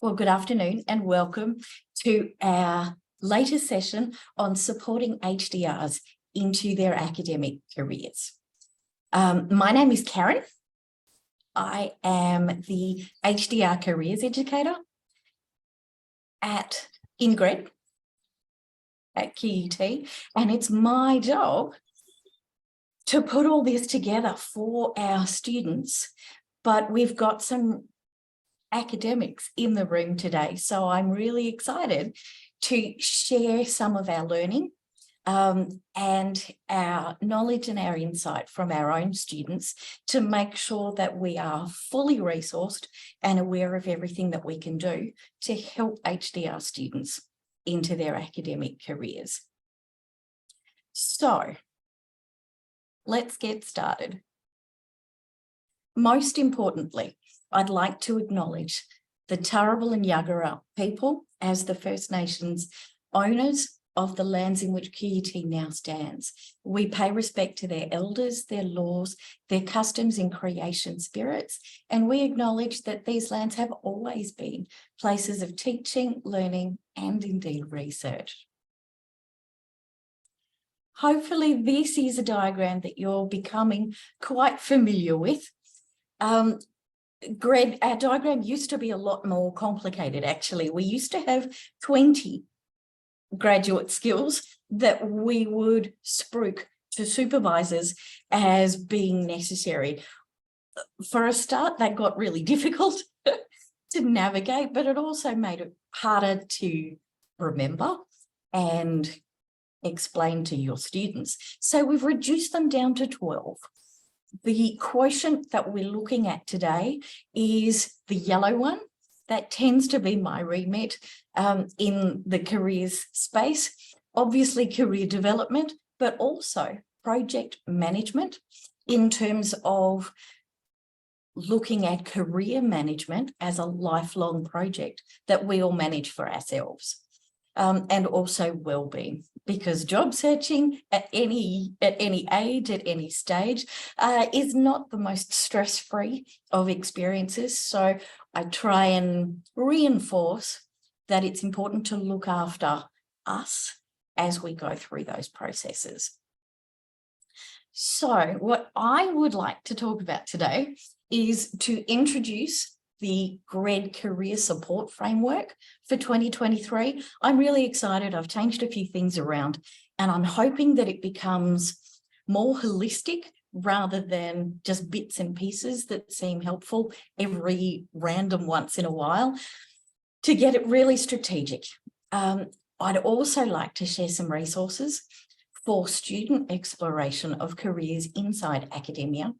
Well, good afternoon and welcome to our latest session on supporting HDRs into their academic careers. My name is Karen. I am the HDR Careers Educator at INGRED at QUT, and it's my job to put all this together for our students, but we've got some academics in the room today. So I'm really excited to share some of our learning and our knowledge and our insight from our own students to make sure that we are fully resourced and aware of everything that we can do to help HDR students into their academic careers. So let's get started. Most importantly, I'd like to acknowledge the Turrbal and Yagara people as the First Nations owners of the lands in which QUT now stands. We pay respect to their elders, their laws, their customs and creation spirits, and we acknowledge that these lands have always been places of teaching, learning, and indeed research. Hopefully this is a diagram that you're becoming quite familiar with. Our diagram used to be a lot more complicated, actually. We used to have 20 graduate skills that we would spruik to supervisors as being necessary. For a start, that got really difficult to navigate, but it also made it harder to remember and explain to your students. So we've reduced them down to 12. The quotient that we're looking at today is the yellow one. That tends to be my remit in the careers space. Obviously career development, but also project management in terms of looking at career management as a lifelong project that we all manage for ourselves. And also well-being, because job searching at any age, at any stage, is not the most stress-free of experiences. So I try and reinforce that it's important to look after us as we go through those processes. So what I would like to talk about today is to introduce the GRED Career Support Framework for 2023. I'm really excited. I've changed a few things around and I'm hoping that it becomes more holistic rather than just bits and pieces that seem helpful every random once in a while, to get it really strategic. I'd also like to share some resources for student exploration of careers inside academia.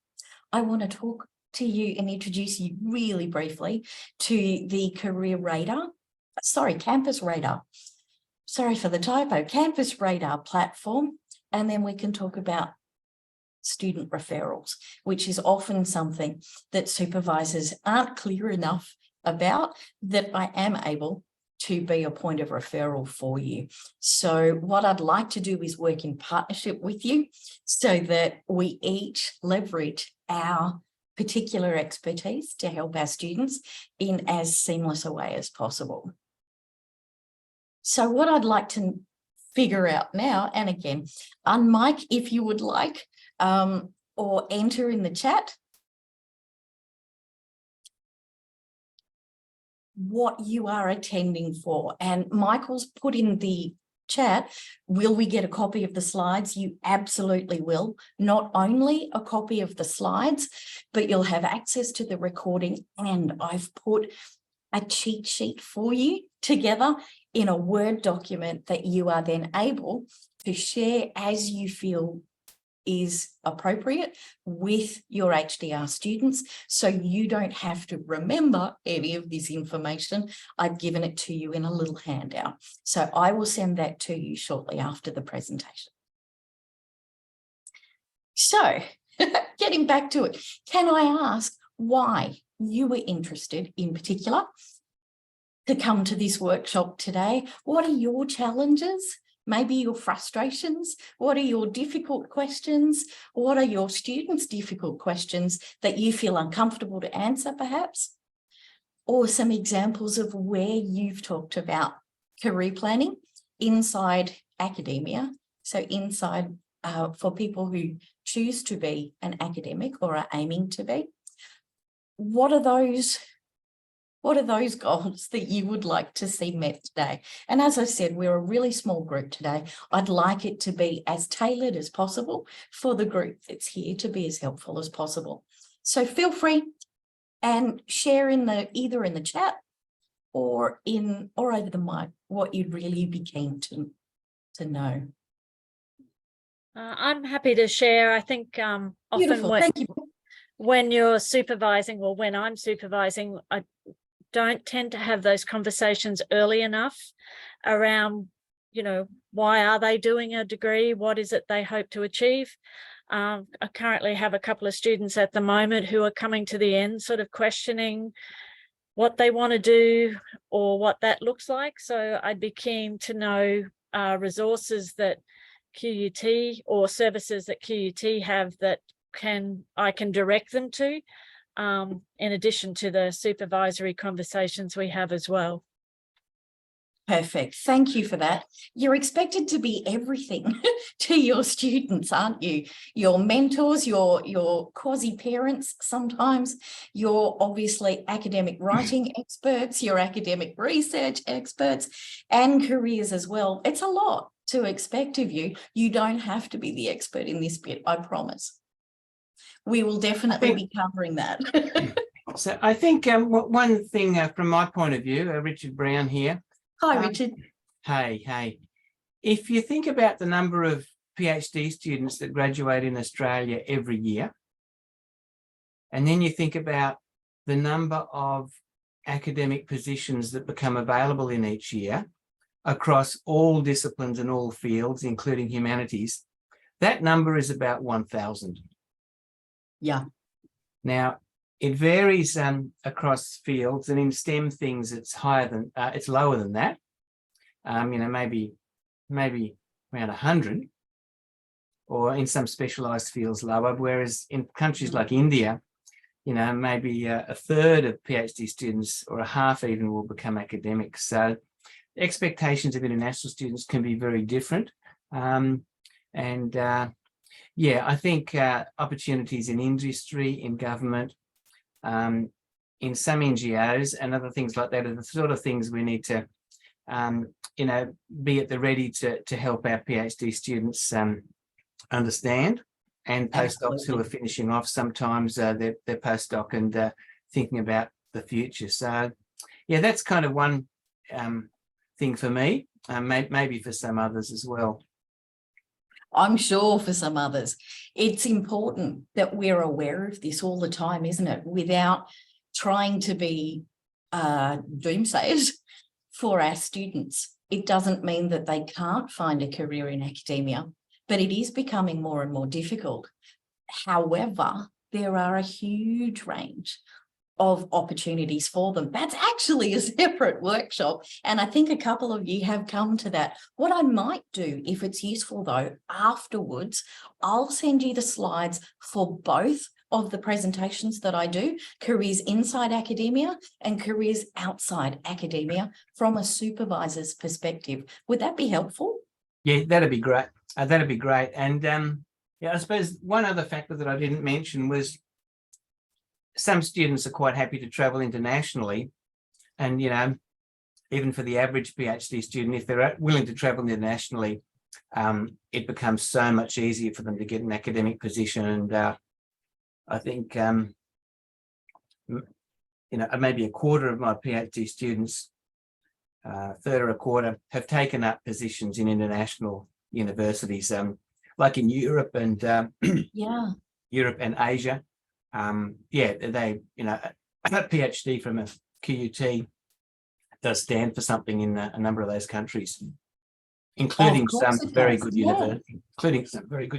I want to talk to you and introduce you really briefly to the Campus Radar. Sorry for the typo, Campus Radar platform. And then we can talk about student referrals, which is often something that supervisors aren't clear enough about, that I am able to be a point of referral for you. So what I'd like to do is work in partnership with you so that we each leverage our particular expertise to help our students in as seamless a way as possible. So what I'd like to figure out now, and again, unmic if you would like, or enter in the chat what you are attending for. And Michael's put in the chat, will we get a copy of the slides? You absolutely will. Not only a copy of the slides, but you'll have access to the recording, and I've put a cheat sheet for you together in a Word document that you are then able to share as you feel is appropriate with your HDR students, so you don't have to remember any of this information. I've given it to you in a little handout. So I will send that to you shortly after the presentation. So getting back to it, can I ask why you were interested in particular to come to this workshop today? What are your challenges? Maybe your frustrations? What are your difficult questions? What are your students' difficult questions that you feel uncomfortable to answer, perhaps? or some examples of where you've talked about career planning inside academia. So inside for people who choose to be an academic or are aiming to be. What are those goals that you would like to see met today? And as I said, we're a really small group today. I'd like it to be as tailored as possible for the group that's here to be as helpful as possible. So feel free and share either in the chat or over the mic what you'd really be keen to know. I'm happy to share. I think Beautiful. often Thank you. When you're supervising, or when I'm supervising, I don't tend to have those conversations early enough around, why are they doing a degree? What is it they hope to achieve? I currently have a couple of students at the moment who are coming to the end, sort of questioning what they want to do or what that looks like. So I'd be keen to know resources that QUT or services that QUT have that I can direct them to, in addition to the supervisory conversations we have as well. Perfect. Thank you for that. You're expected to be everything to your students, aren't you? Your mentors, your quasi-parents sometimes, you're obviously academic writing experts, you're academic research experts, and careers as well. It's a lot to expect of you. You don't have to be the expert in this bit, I promise. We will definitely be covering that. So I think one thing from my point of view, Richard Brown here. Hi, Richard. Hey. If you think about the number of PhD students that graduate in Australia every year, and then you think about the number of academic positions that become available in each year across all disciplines and all fields, including humanities, that number is about 1,000. Yeah. Now, it varies across fields, and in STEM things, it's lower than that. Maybe around 100, or in some specialised fields lower. Whereas in countries like India, maybe a third of PhD students or a half even will become academics. So expectations of international students can be very different. I think opportunities in industry, in government, in some NGOs and other things like that are the sort of things we need to, be at the ready to help our PhD students understand, and postdocs who are finishing off sometimes their postdoc and thinking about the future. So, yeah, that's kind of one thing for me, maybe for some others as well. I'm sure for some others. It's important that we're aware of this all the time, isn't it? Without trying to be doomsayers for our students. It doesn't mean that they can't find a career in academia, but it is becoming more and more difficult. However, there are a huge range of opportunities for them. That's actually a separate workshop, and I think a couple of you have come to that. What I might do, if it's useful though, afterwards, I'll send you the slides for both of the presentations that I do, careers inside academia and careers outside academia from a supervisor's perspective. Would that be helpful? Yeah, that'd be great. That'd be great. And I suppose one other factor that I didn't mention was some students are quite happy to travel internationally, and even for the average PhD student, if they're willing to travel internationally, it becomes so much easier for them to get an academic position. And I think maybe a quarter of my PhD students, third or a quarter, have taken up positions in international universities, like in Europe and Europe and Asia. They, a PhD from a QUT does stand for something in a number of those countries, including some very good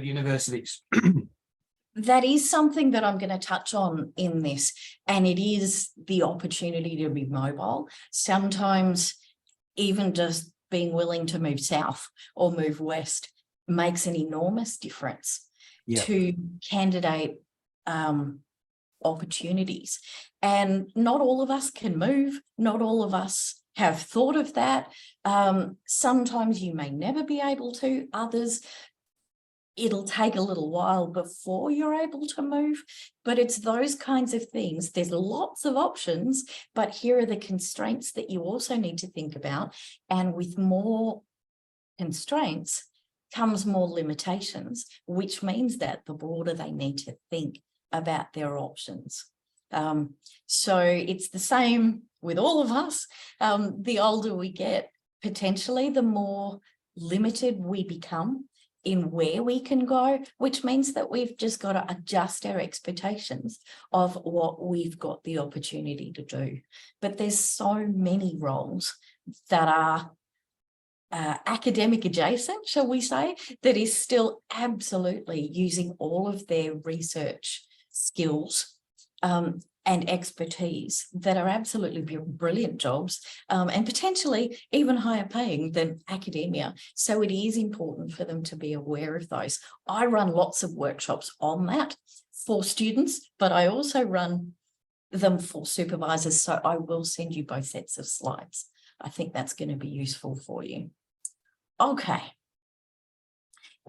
universities. That is something that I'm going to touch on in this, and it is the opportunity to be mobile. Sometimes even just being willing to move south or move west makes an enormous difference to candidate opportunities. And not all of us can move, not all of us have thought of that. Sometimes you may never be able to, others it'll take a little while before you're able to move, but it's those kinds of things. There's lots of options, but here are the constraints that you also need to think about. And with more constraints comes more limitations, which means that the broader they need to think about their options. So it's the same with all of us. The older we get, potentially, the more limited we become in where we can go, which means that we've just got to adjust our expectations of what we've got the opportunity to do. But there's so many roles that are academic adjacent, shall we say, that is still absolutely using all of their research skills and expertise that are absolutely brilliant jobs and potentially even higher paying than academia. So it is important for them to be aware of those. I run lots of workshops on that for students, but I also run them for supervisors. So I will send you both sets of slides. I think that's going to be useful for you. Okay.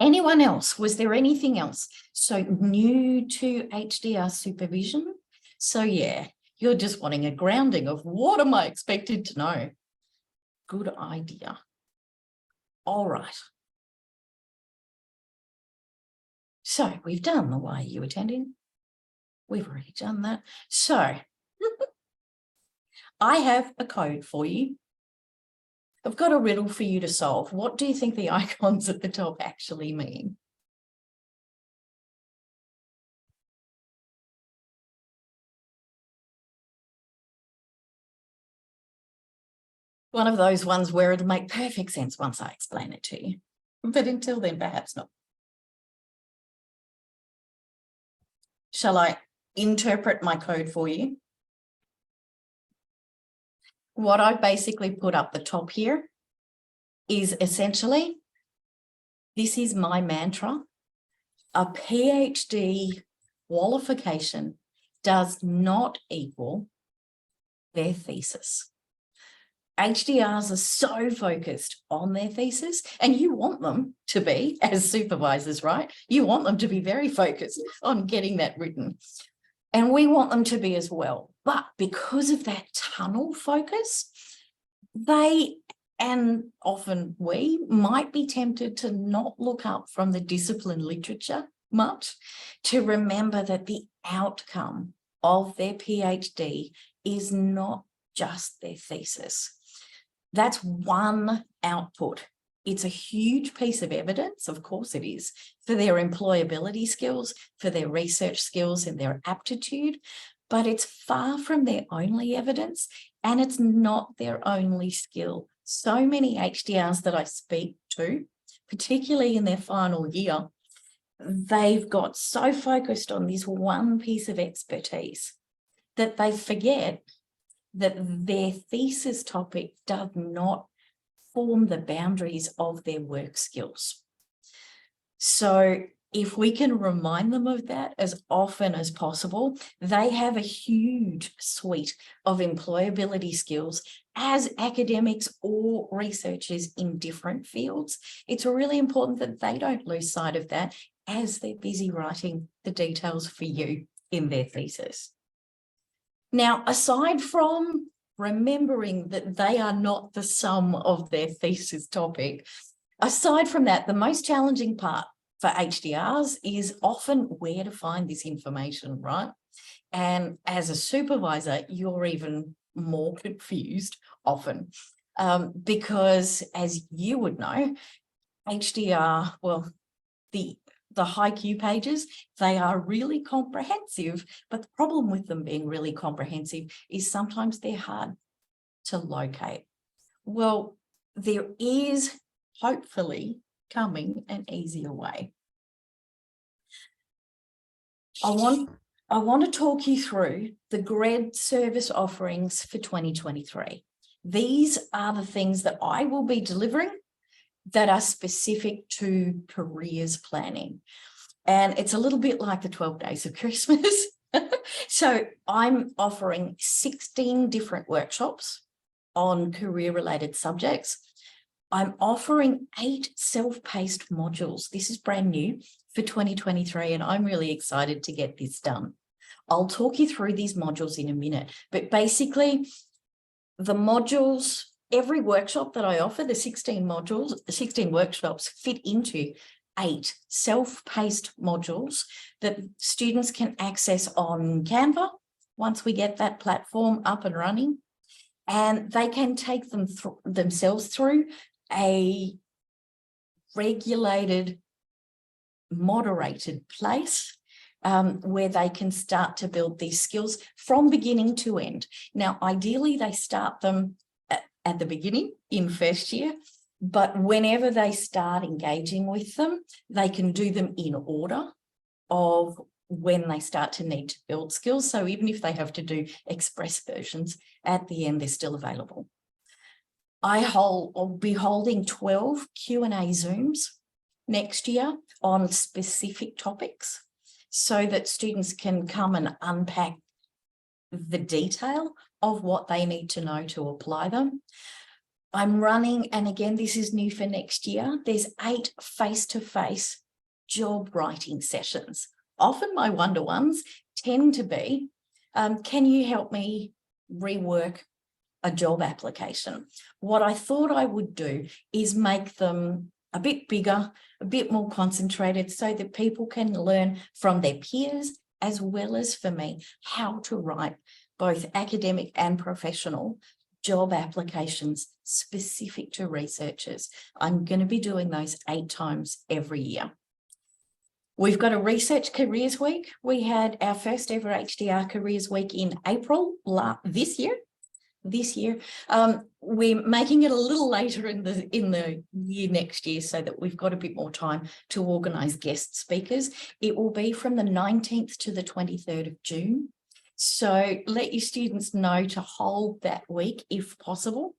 Anyone else? Was there anything else? So new to HDR supervision? So yeah, you're just wanting a grounding of what am I expected to know? Good idea. All right. So we've done the why are you attending? We've already done that. So I have a code for you. I've got a riddle for you to solve. What do you think the icons at the top actually mean? One of those ones where it'll make perfect sense once I explain it to you. But until then, perhaps not. Shall I interpret my code for you? What I basically put up the top here is essentially, this is my mantra. A PhD qualification does not equal their thesis. HDRs are so focused on their thesis, and you want them to be as supervisors, right? You want them to be very focused on getting that written. And we want them to be as well. But because of that tunnel focus, they, and often we, might be tempted to not look up from the discipline literature much, to remember that the outcome of their PhD is not just their thesis. That's one output. It's a huge piece of evidence, of course it is, for their employability skills, for their research skills and their aptitude, but it's far from their only evidence, and it's not their only skill. So many HDRs that I speak to, particularly in their final year, they've got so focused on this one piece of expertise that they forget that their thesis topic does not form the boundaries of their work skills. So if we can remind them of that as often as possible, they have a huge suite of employability skills as academics or researchers in different fields. It's really important that they don't lose sight of that as they're busy writing the details for you in their thesis. Now, aside from remembering that they are not the sum of their thesis topic, aside from that, the most challenging part for HDRs is often where to find this information, right? And as a supervisor, you're even more confused often because, as you would know, HDR, well, the HiQ pages, they are really comprehensive, but the problem with them being really comprehensive is sometimes they're hard to locate. Well, there is hopefully coming an easier way. I want to talk you through the GRED service offerings for 2023. These are the things that I will be delivering that are specific to careers planning. And it's a little bit like the 12 days of Christmas. So I'm offering 16 different workshops on career-related subjects. I'm offering 8 self-paced modules. This is brand new for 2023, and I'm really excited to get this done. I'll talk you through these modules in a minute, but basically the modules, every workshop that I offer, the 16 modules, the 16 workshops fit into 8 self-paced modules that students can access on Canva once we get that platform up and running. And they can take them themselves through a regulated, moderated place where they can start to build these skills from beginning to end. Now, ideally, they start them at the beginning in first year, but whenever they start engaging with them, they can do them in order of when they start to need to build skills. So even if they have to do express versions, at the end, they're still available. I'll be holding 12 Q&A Zooms next year on specific topics so that students can come and unpack the detail of what they need to know to apply them. I'm running, and again, this is new for next year, there's 8 face-to-face job writing sessions. Often my one-to-ones tend to be, can you help me rework a job application? What I thought I would do is make them a bit bigger, a bit more concentrated so that people can learn from their peers as well as for me how to write both academic and professional job applications specific to researchers. I'm going to be doing those 8 times every year. We've got a Research Careers Week. We had our first ever HDR Careers Week in April this year. We're making it a little later in the year next year so that we've got a bit more time to organise guest speakers. It will be from the 19th to the 23rd of June. So let your students know to hold that week if possible.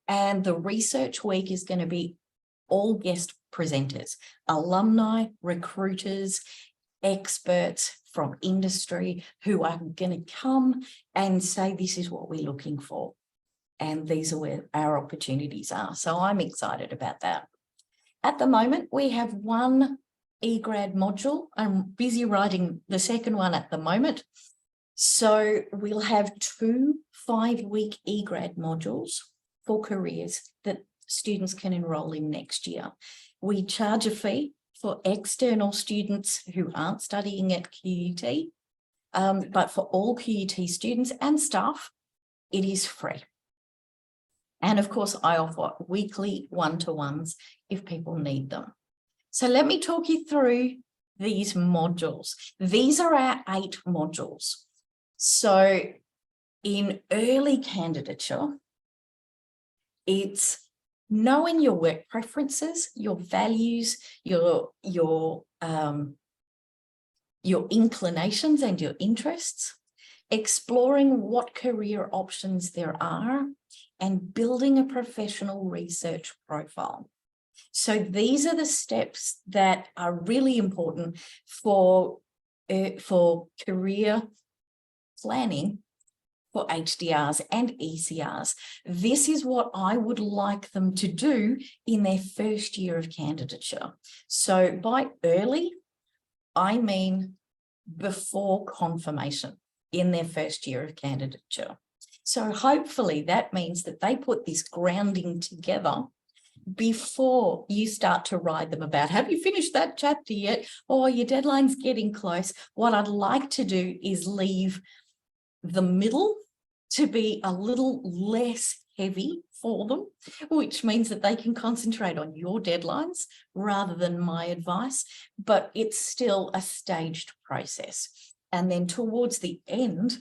And the Research Week is going to be all guest presenters, alumni, recruiters, experts from industry who are going to come and say, this is what we're looking for. And these are where our opportunities are. So I'm excited about that. At the moment, we have 1 eGrad module. I'm busy writing the second one at the moment. So we'll have 2 5-week eGrad modules for careers that students can enroll in next year. We charge a fee for external students who aren't studying at QUT, but for all QUT students and staff, it is free. And of course, I offer weekly one-to-ones if people need them. So let me talk you through these modules. These are our 8 modules. So in early candidature, it's knowing your work preferences, your values, your inclinations and your interests, exploring what career options there are, and building a professional research profile. So these are the steps that are really important for career planning for HDRs and ECRs. This is what I would like them to do in their first year of candidature. So by early, I mean before confirmation in their first year of candidature. So hopefully that means that they put this grounding together before you start to write them about, have you finished that chapter yet? Or your deadline's getting close. What I'd like to do is leave the middle to be a little less heavy for them, which means that they can concentrate on your deadlines rather than my advice, but it's still a staged process. And then towards the end,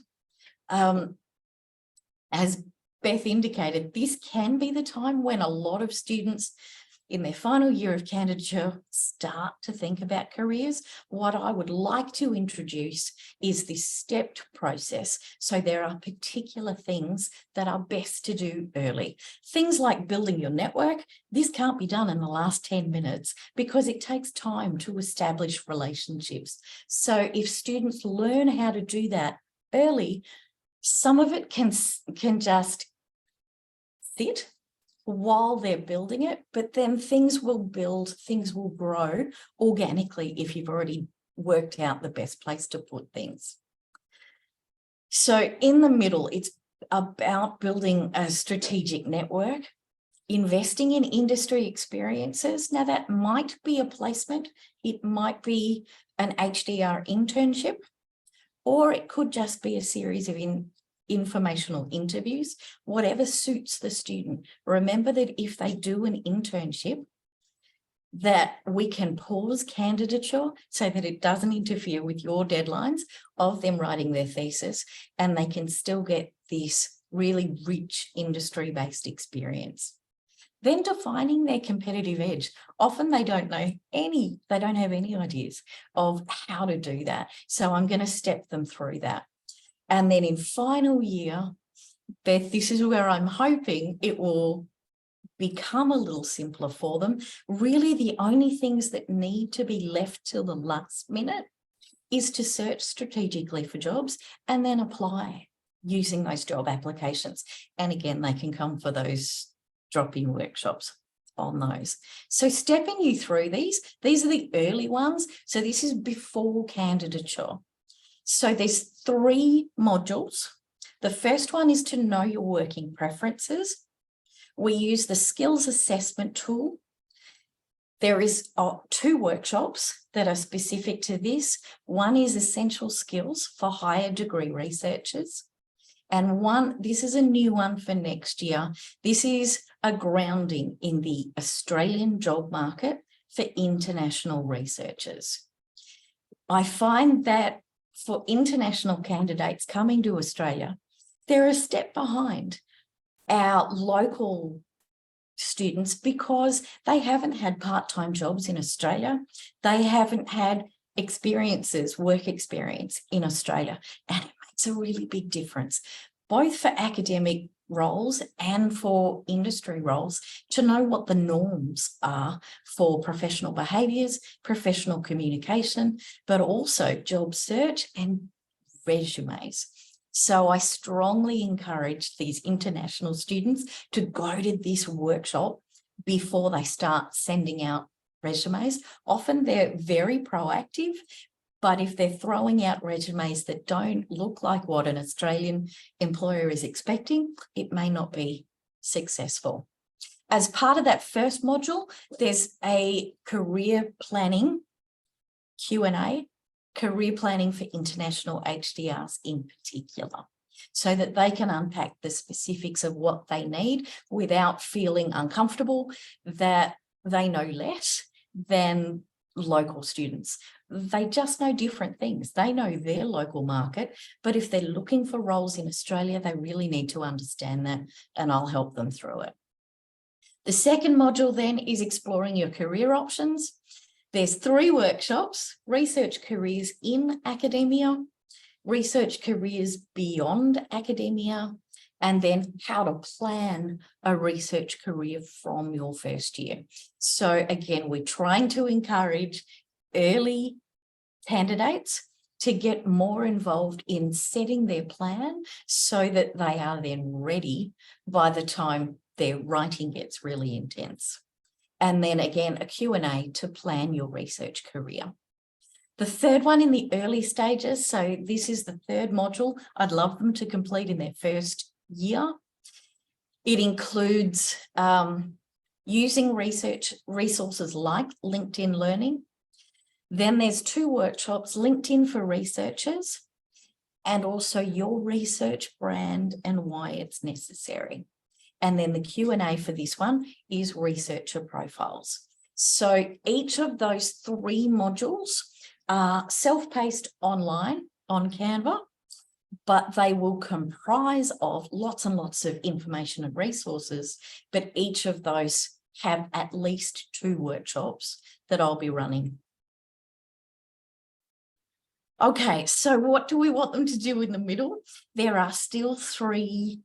as Beth indicated, this can be the time when a lot of students in their final year of candidature start to think about careers, what I would like to introduce is this stepped process. So there are particular things that are best to do early. Things like building your network. This can't be done in the last 10 minutes because it takes time to establish relationships. So if students learn how to do that early, some of it can just sit while they're building it, but then things will build, things will grow organically if you've already worked out the best place to put things. So in the middle, it's about building a strategic network, investing in industry experiences. Now that might be a placement, it might be an HDR internship, or it could just be a series of informational interviews, whatever suits the student. Remember that if they do an internship, that we can pause candidature so that it doesn't interfere with your deadlines of them writing their thesis, and they can still get this really rich industry-based experience. Then defining their competitive edge. Often they don't have any ideas of how to do that. So I'm going to step them through that. And then in final year, Beth, this is where I'm hoping it will become a little simpler for them. Really, the only things that need to be left till the last minute is to search strategically for jobs and then apply using those job applications. And again, they can come for those drop-in workshops on those. So stepping you through these are the early ones. So this is before candidature. So there's 3 modules. The first one is to know your working preferences. We use the skills assessment tool. There is 2 workshops that are specific to this. One is essential skills for higher degree researchers. And this is a new one for next year. This is a grounding in the Australian job market for international researchers. I find that for international candidates coming to Australia, they're a step behind our local students because they haven't had part-time jobs in Australia. They haven't had work experience in Australia, and it makes a really big difference, both for academic roles and for industry roles, to know what the norms are for professional behaviours, professional communication, but also job search and resumes. So I strongly encourage these international students to go to this workshop before they start sending out resumes. Often they're very proactive, but if they're throwing out resumes that don't look like what an Australian employer is expecting, it may not be successful. As part of that first module, there's a career planning Q&A, career planning for international HDRs in particular, so that they can unpack the specifics of what they need without feeling uncomfortable that they know less than local students. They just know different things. They know their local market, but if they're looking for roles in Australia, they really need to understand that, and I'll help them through it. The second module then is exploring your career options. There's 3 workshops: research careers in academia, research careers beyond academia, and then how to plan a research career from your first year. So again, we're trying to encourage early candidates to get more involved in setting their plan so that they are then ready by the time their writing gets really intense. And then again, a Q&A to plan your research career. The third one in the early stages, so this is the 3rd module I'd love them to complete in their first year. It includes using research resources like LinkedIn Learning. Then there's 2 workshops, LinkedIn for researchers, and also your research brand and why it's necessary. And then the Q&A for this one is researcher profiles. So each of those 3 modules are self-paced online on Canva, but they will comprise of lots and lots of information and resources, but each of those have at least 2 workshops that I'll be running. Okay, so what do we want them to do in the middle? There are still 3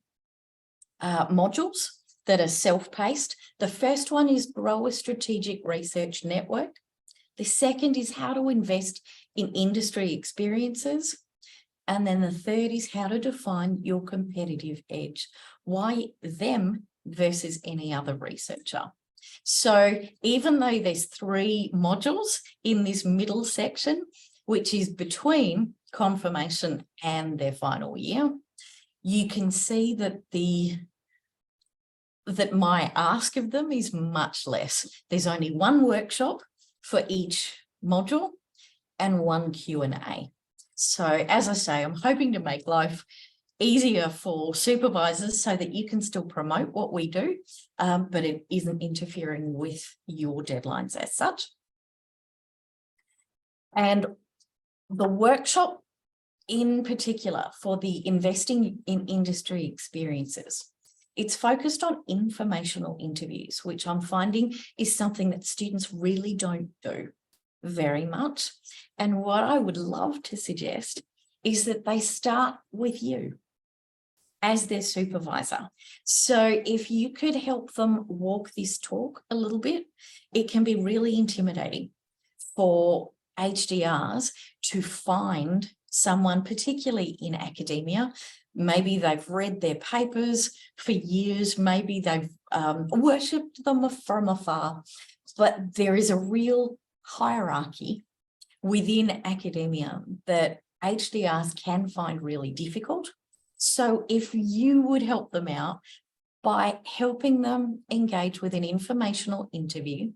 modules that are self-paced. The first one is grow a strategic research network. The second is how to invest in industry experiences. And then the third is how to define your competitive edge. Why them versus any other researcher? So even though there's 3 modules in this middle section, which is between confirmation and their final year, you can see that my ask of them is much less. There's only 1 workshop for each module and 1 Q&A. So as I say, I'm hoping to make life easier for supervisors so that you can still promote what we do, but it isn't interfering with your deadlines as such. And the workshop in particular for the investing in industry experiences, it's focused on informational interviews, which I'm finding is something that students really don't do very much. And what I would love to suggest is that they start with you as their supervisor. So if you could help them walk this talk a little bit, it can be really intimidating for HDRs to find someone, particularly in academia. Maybe they've read their papers for years, maybe they've worshipped them from afar, but there is a real hierarchy within academia that HDRs can find really difficult. So if you would help them out by helping them engage with an informational interview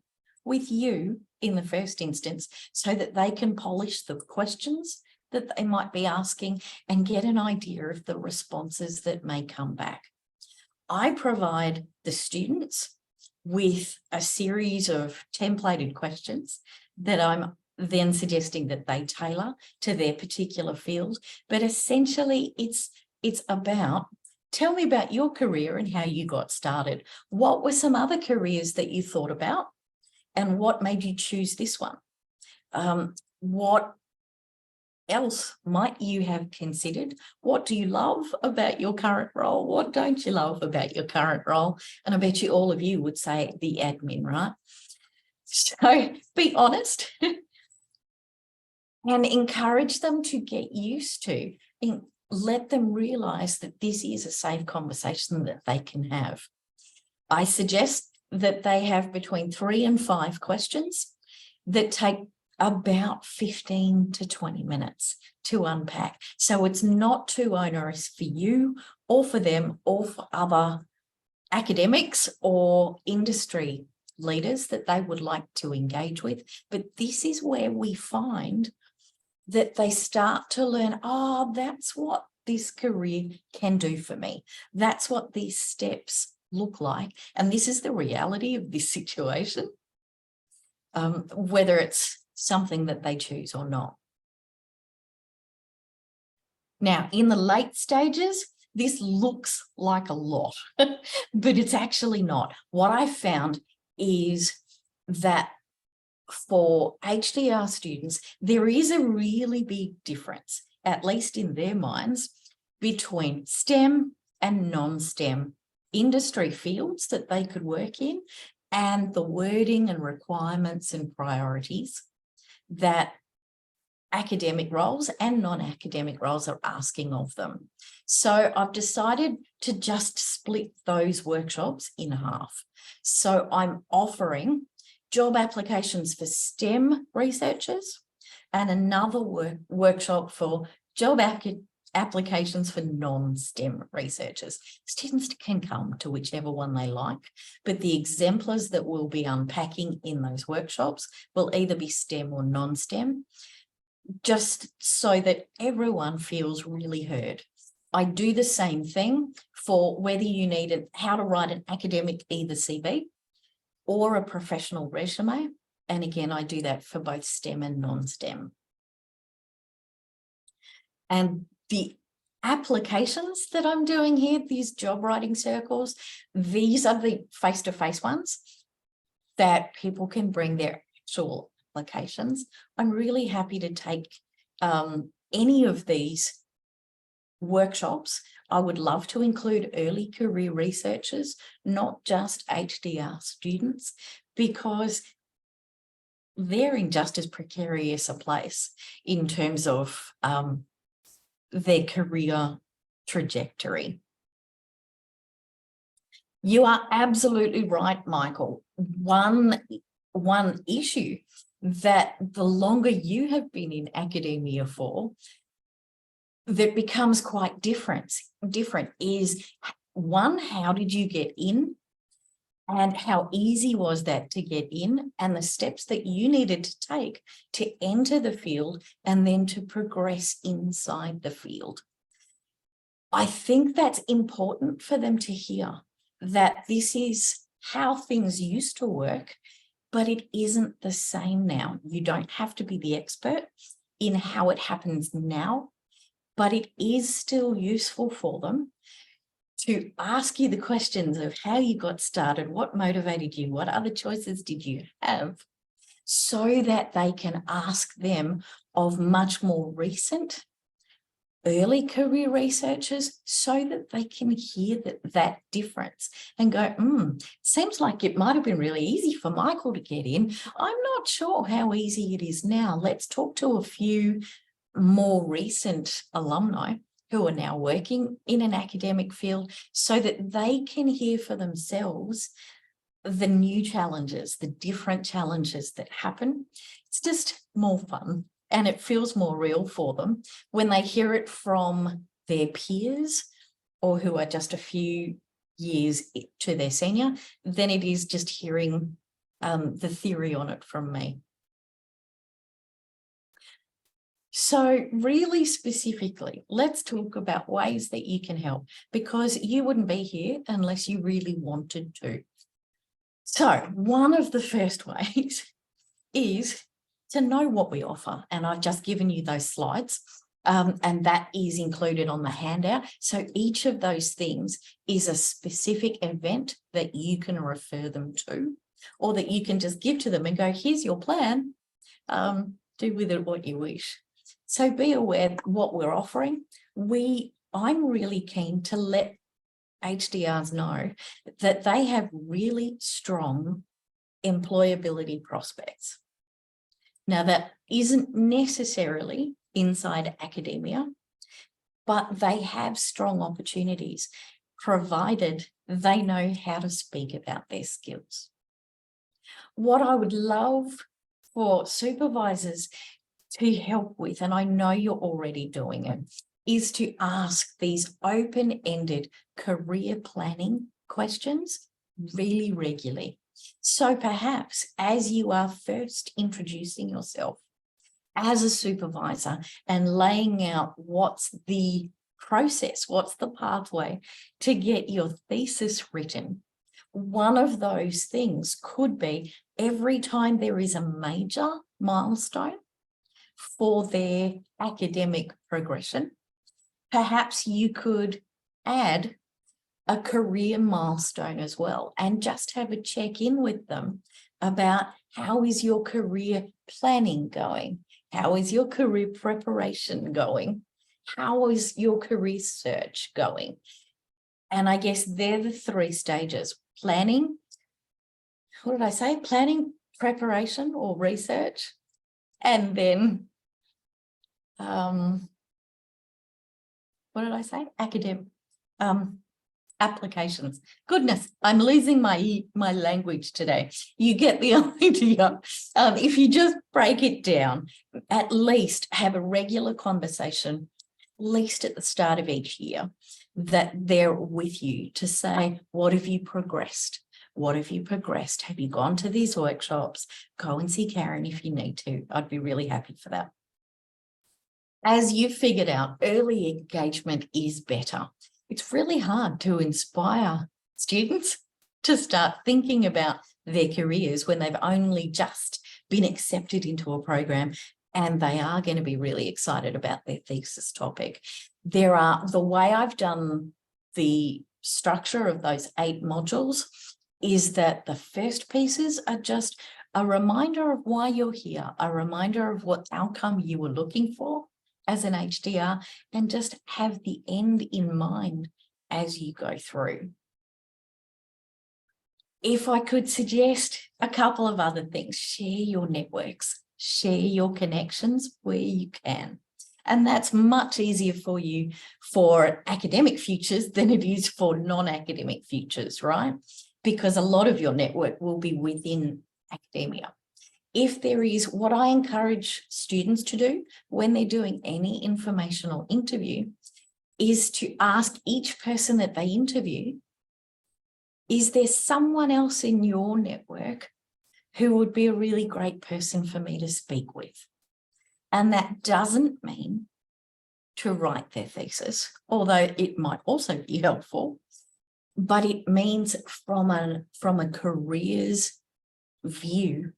with you in the first instance, so that they can polish the questions that they might be asking and get an idea of the responses that may come back. I provide the students with a series of templated questions that I'm then suggesting that they tailor to their particular field. But essentially it's about, tell me about your career and how you got started. What were some other careers that you thought about? And what made you choose this one? What else might you have considered? What do you love about your current role? What don't you love about your current role? And I bet you all of you would say the admin, right? So be honest and encourage them to get used to, and let them realize that this is a safe conversation that they can have. I suggest that they have between 3 and 5 questions that take about 15 to 20 minutes to unpack. So it's not too onerous for you or for them or for other academics or industry leaders that they would like to engage with. But this is where we find that they start to learn, oh, that's what this career can do for me. That's what these steps look like. And this is the reality of this situation, whether it's something that they choose or not. Now, in the late stages, this looks like a lot, but it's actually not. What I found is that for HDR students, there is a really big difference, at least in their minds, between STEM and non-STEM industry fields that they could work in, and the wording and requirements and priorities that academic roles and non-academic roles are asking of them. So I've decided to just split those workshops in half. So I'm offering job applications for STEM researchers and another workshop for job applications for non-STEM researchers. Students can come to whichever one they like, but the exemplars that we'll be unpacking in those workshops will either be STEM or non-STEM, just so that everyone feels really heard. I do the same thing for whether you need how to write an academic either CV or a professional resume. And again, I do that for both STEM and non-STEM. And the applications that I'm doing here, these job writing circles, these are the face-to-face ones. that people can bring their actual applications. I'm really happy to take any of these workshops. I would love to include early career researchers, not just HDR students, because they're in just as precarious a place in terms of their career trajectory. You are absolutely right, Michael. One issue that the longer you have been in academia for, that becomes quite different is, one, how did you get in? And how easy was that to get in, and the steps that you needed to take to enter the field and then to progress inside the field. I think that's important for them to hear, that this is how things used to work, but it isn't the same now. You don't have to be the expert in how it happens now, but it is still useful for them to ask you the questions of how you got started, what motivated you, what other choices did you have, so that they can ask them of much more recent early career researchers, so that they can hear that difference and go, seems like it might have been really easy for Michael to get in. I'm not sure how easy it is now. Let's talk to a few more recent alumni who are now working in an academic field, so that they can hear for themselves the new challenges, the different challenges that happen. It's just more fun, and it feels more real for them when they hear it from their peers or who are just a few years to their senior, than it is just hearing the theory on it from me. So really specifically, let's talk about ways that you can help, because you wouldn't be here unless you really wanted to. So one of the first ways is to know what we offer. And I've just given you those slides, and that is included on the handout. So each of those things is a specific event that you can refer them to, or that you can just give to them and go, here's your plan, do with it what you wish. So be aware what we're offering. I'm really keen to let HDRs know that they have really strong employability prospects. Now, that isn't necessarily inside academia, but they have strong opportunities, provided they know how to speak about their skills. What I would love for supervisors to help with, and I know you're already doing it, is to ask these open-ended career planning questions really regularly. So perhaps as you are first introducing yourself as a supervisor and laying out what's the process, what's the pathway to get your thesis written, one of those things could be every time there is a major milestone for their academic progression, perhaps you could add a career milestone as well, and just have a check-in with them about how is your career planning going? How is your career preparation going? How is your career search going? And I guess they're the three stages: planning, what did I say? Planning, preparation or research, and then what did I say? Academic applications. Goodness, I'm losing my language today. You get the idea. If you just break it down, at least have a regular conversation, at least at the start of each year, that they're with you to say, what have you progressed? What have you progressed? Have you gone to these workshops? Go and see Karen if you need to. I'd be really happy for that. As you figured out, early engagement is better. It's really hard to inspire students to start thinking about their careers when they've only just been accepted into a program and they are going to be really excited about their thesis topic. The way I've done the structure of those 8 modules is that the first pieces are just a reminder of why you're here, a reminder of what outcome you were looking for as an HDR, and just have the end in mind as you go through. If I could suggest a couple of other things, share your networks, share your connections where you can. And that's much easier for you for academic futures than it is for non-academic futures, right? Because a lot of your network will be within academia. If there is, what I encourage students to do when they're doing any informational interview is to ask each person that they interview, is there someone else in your network who would be a really great person for me to speak with? And that doesn't mean to write their thesis, although it might also be helpful, but it means from a careers view,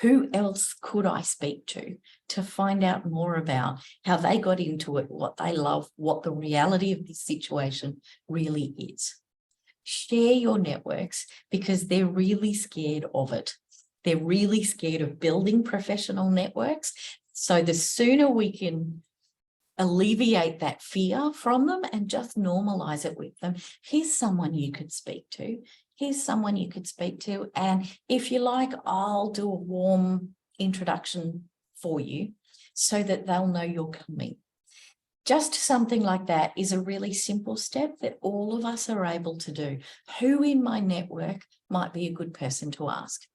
who else could I speak to find out more about how they got into it, what they love, what the reality of this situation really is. Share your networks because they're really scared of it. They're really scared of building professional networks. So the sooner we can alleviate that fear from them and just normalize it with them, here's someone you could speak to. Here's someone you could speak to. And if you like, I'll do a warm introduction for you so that they'll know you're coming. Just something like that is a really simple step that all of us are able to do. Who in my network might be a good person to ask?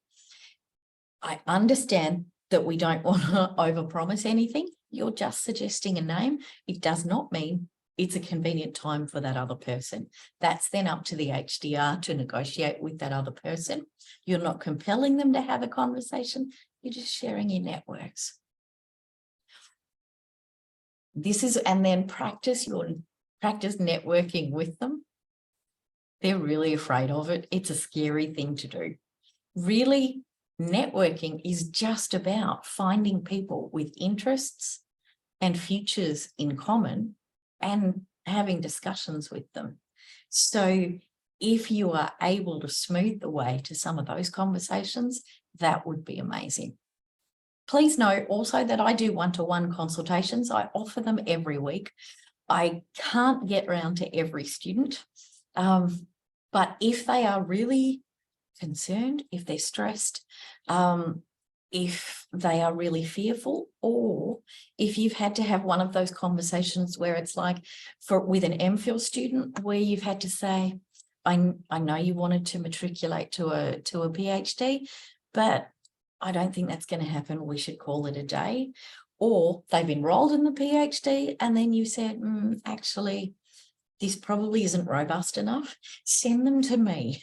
I understand that we don't want to overpromise anything. You're just suggesting a name. It does not mean it's a convenient time for that other person. That's then up to the HDR to negotiate with that other person. You're not compelling them to have a conversation. You're just sharing your networks. And then practice networking with them. They're really afraid of it. It's a scary thing to do. Really, networking is just about finding people with interests and futures in common and having discussions with them. So if you are able to smooth the way to some of those conversations, that would be amazing. Please note also that I do one-to-one consultations. I offer them every week. I can't get around to every student, but if they are really concerned, if they're stressed, if they are really fearful, or if you've had to have one of those conversations where it's like with an MPhil student where you've had to say, I know you wanted to matriculate to a PhD, but I don't think that's going to happen. We should call it a day. Or they've enrolled in the PhD and then you said, actually, this probably isn't robust enough. Send them to me.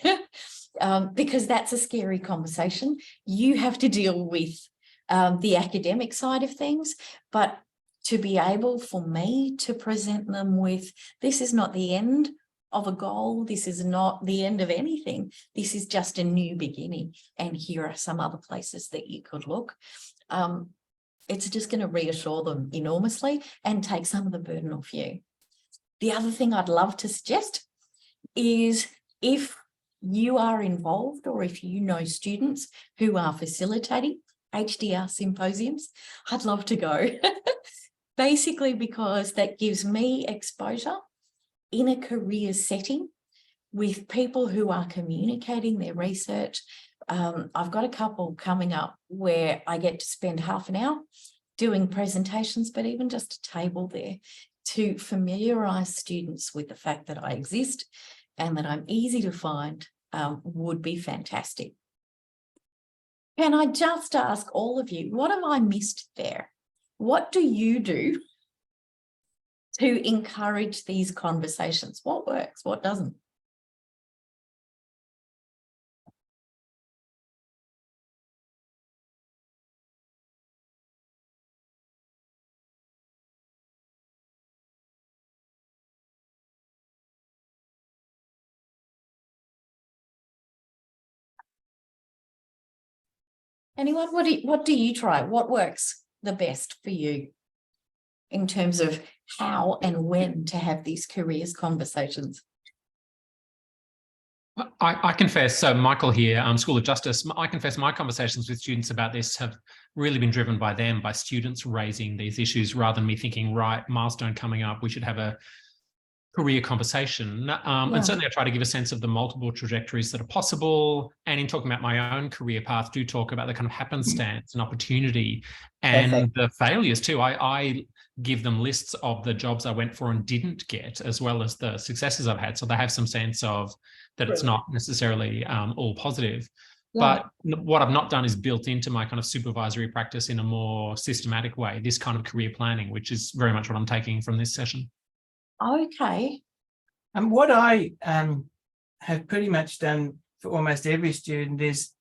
Because that's a scary conversation. You have to deal with the academic side of things, but to be able for me to present them with, this is not the end of a goal, this is not the end of anything, this is just a new beginning, and here are some other places that you could look. It's just going to reassure them enormously and take some of the burden off you. The other thing I'd love to suggest is if you are involved or if you know students who are facilitating HDR symposiums, I'd love to go. Basically because that gives me exposure in a career setting with people who are communicating their research. I've got a couple coming up where I get to spend half an hour doing presentations, but even just a table there to familiarize students with the fact that I exist and that I'm easy to find would be fantastic. Can I just ask all of you, what have I missed there? What do you do to encourage these conversations? What works? What doesn't? Anyone, what do you try? What works the best for you in terms of how and when to have these careers conversations? I confess, so Michael here, School of Justice, I confess my conversations with students about this have really been driven by them, by students raising these issues rather than me thinking, right, milestone coming up, we should have a career conversation. And certainly I try to give a sense of the multiple trajectories that are possible. And in talking about my own career path, do talk about the kind of happenstance and opportunity and the failures too. I give them lists of the jobs I went for and didn't get, as well as the successes I've had. So they have some sense of that it's not necessarily all positive. But what I've not done is built into my kind of supervisory practice in a more systematic way, this kind of career planning, which is very much what I'm taking from this session. Okay. And what I have pretty much done for almost every student is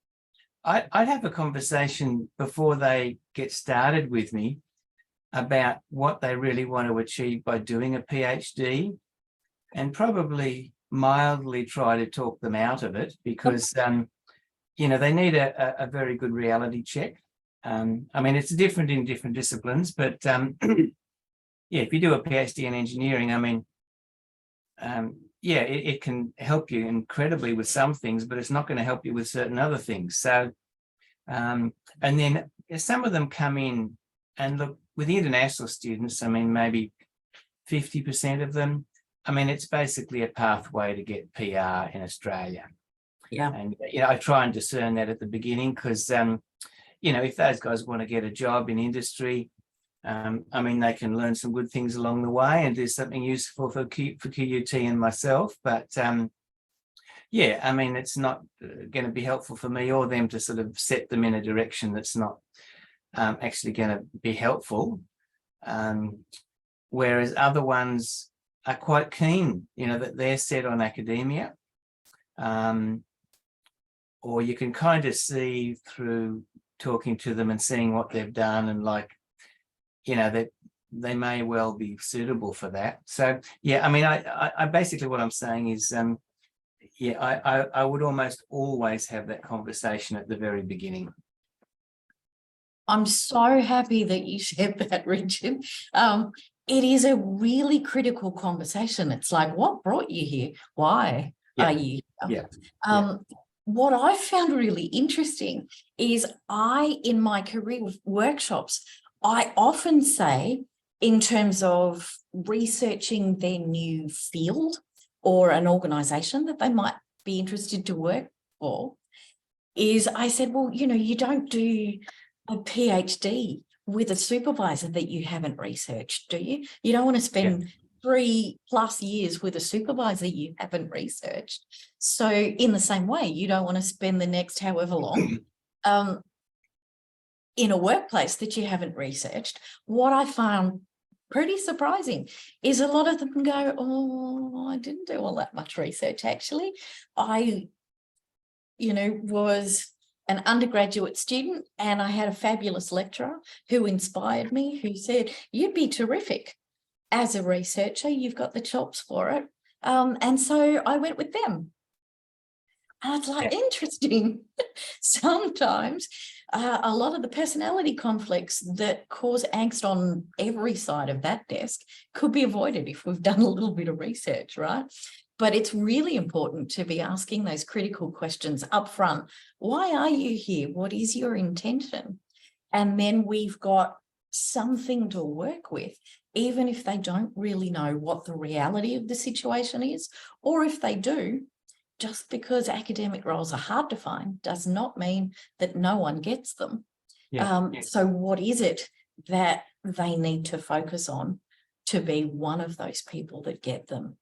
I'd have a conversation before they get started with me about what they really want to achieve by doing a PhD, and probably mildly try to talk them out of it, because you know, they need a very good reality check. I mean, it's different in different disciplines, but yeah, if you do a PhD in engineering, I mean, yeah, it can help you incredibly with some things, but it's not going to help you with certain other things. So, and then some of them come in, and look, with the international students, I mean, maybe 50% of them, I mean, it's basically a pathway to get PR in Australia. Yeah. And, you know, I try and discern that at the beginning, because, you know, if those guys want to get a job in industry, I mean, they can learn some good things along the way and do something useful for QUT and myself. But yeah, I mean, it's not going to be helpful for me or them to sort of set them in a direction that's not actually going to be helpful. Whereas other ones are quite keen, you know, that they're set on academia. Or you can kind of see through talking to them and seeing what they've done, and like, you know, that they may well be suitable for that. So yeah, I mean, I basically what I'm saying is, yeah, I would almost always have that conversation at the very beginning. I'm so happy that you said that, Richard. It is a really critical conversation. It's like, what brought you here? Why are you here? What I found really interesting is in my career workshops, I often say, in terms of researching their new field or an organisation that they might be interested to work for, is I said, well, you know, you don't do a PhD with a supervisor that you haven't researched, do you? You don't want to spend 3+ years with a supervisor you haven't researched. So in the same way, you don't want to spend the next however long in a workplace that you haven't researched. What I found pretty surprising is a lot of them go, oh, I didn't do all that much research, actually. I, you know, was an undergraduate student, and I had a fabulous lecturer who inspired me, who said, you'd be terrific as a researcher, you've got the chops for it. And so I went with them. And it's like, interesting. Sometimes a lot of the personality conflicts that cause angst on every side of that desk could be avoided if we've done a little bit of research, right? But it's really important to be asking those critical questions up front. Why are you here? What is your intention? And then we've got something to work with, even if they don't really know what the reality of the situation is, or if they do. Just because academic roles are hard to find does not mean that no one gets them. So what is it that they need to focus on to be one of those people that get them?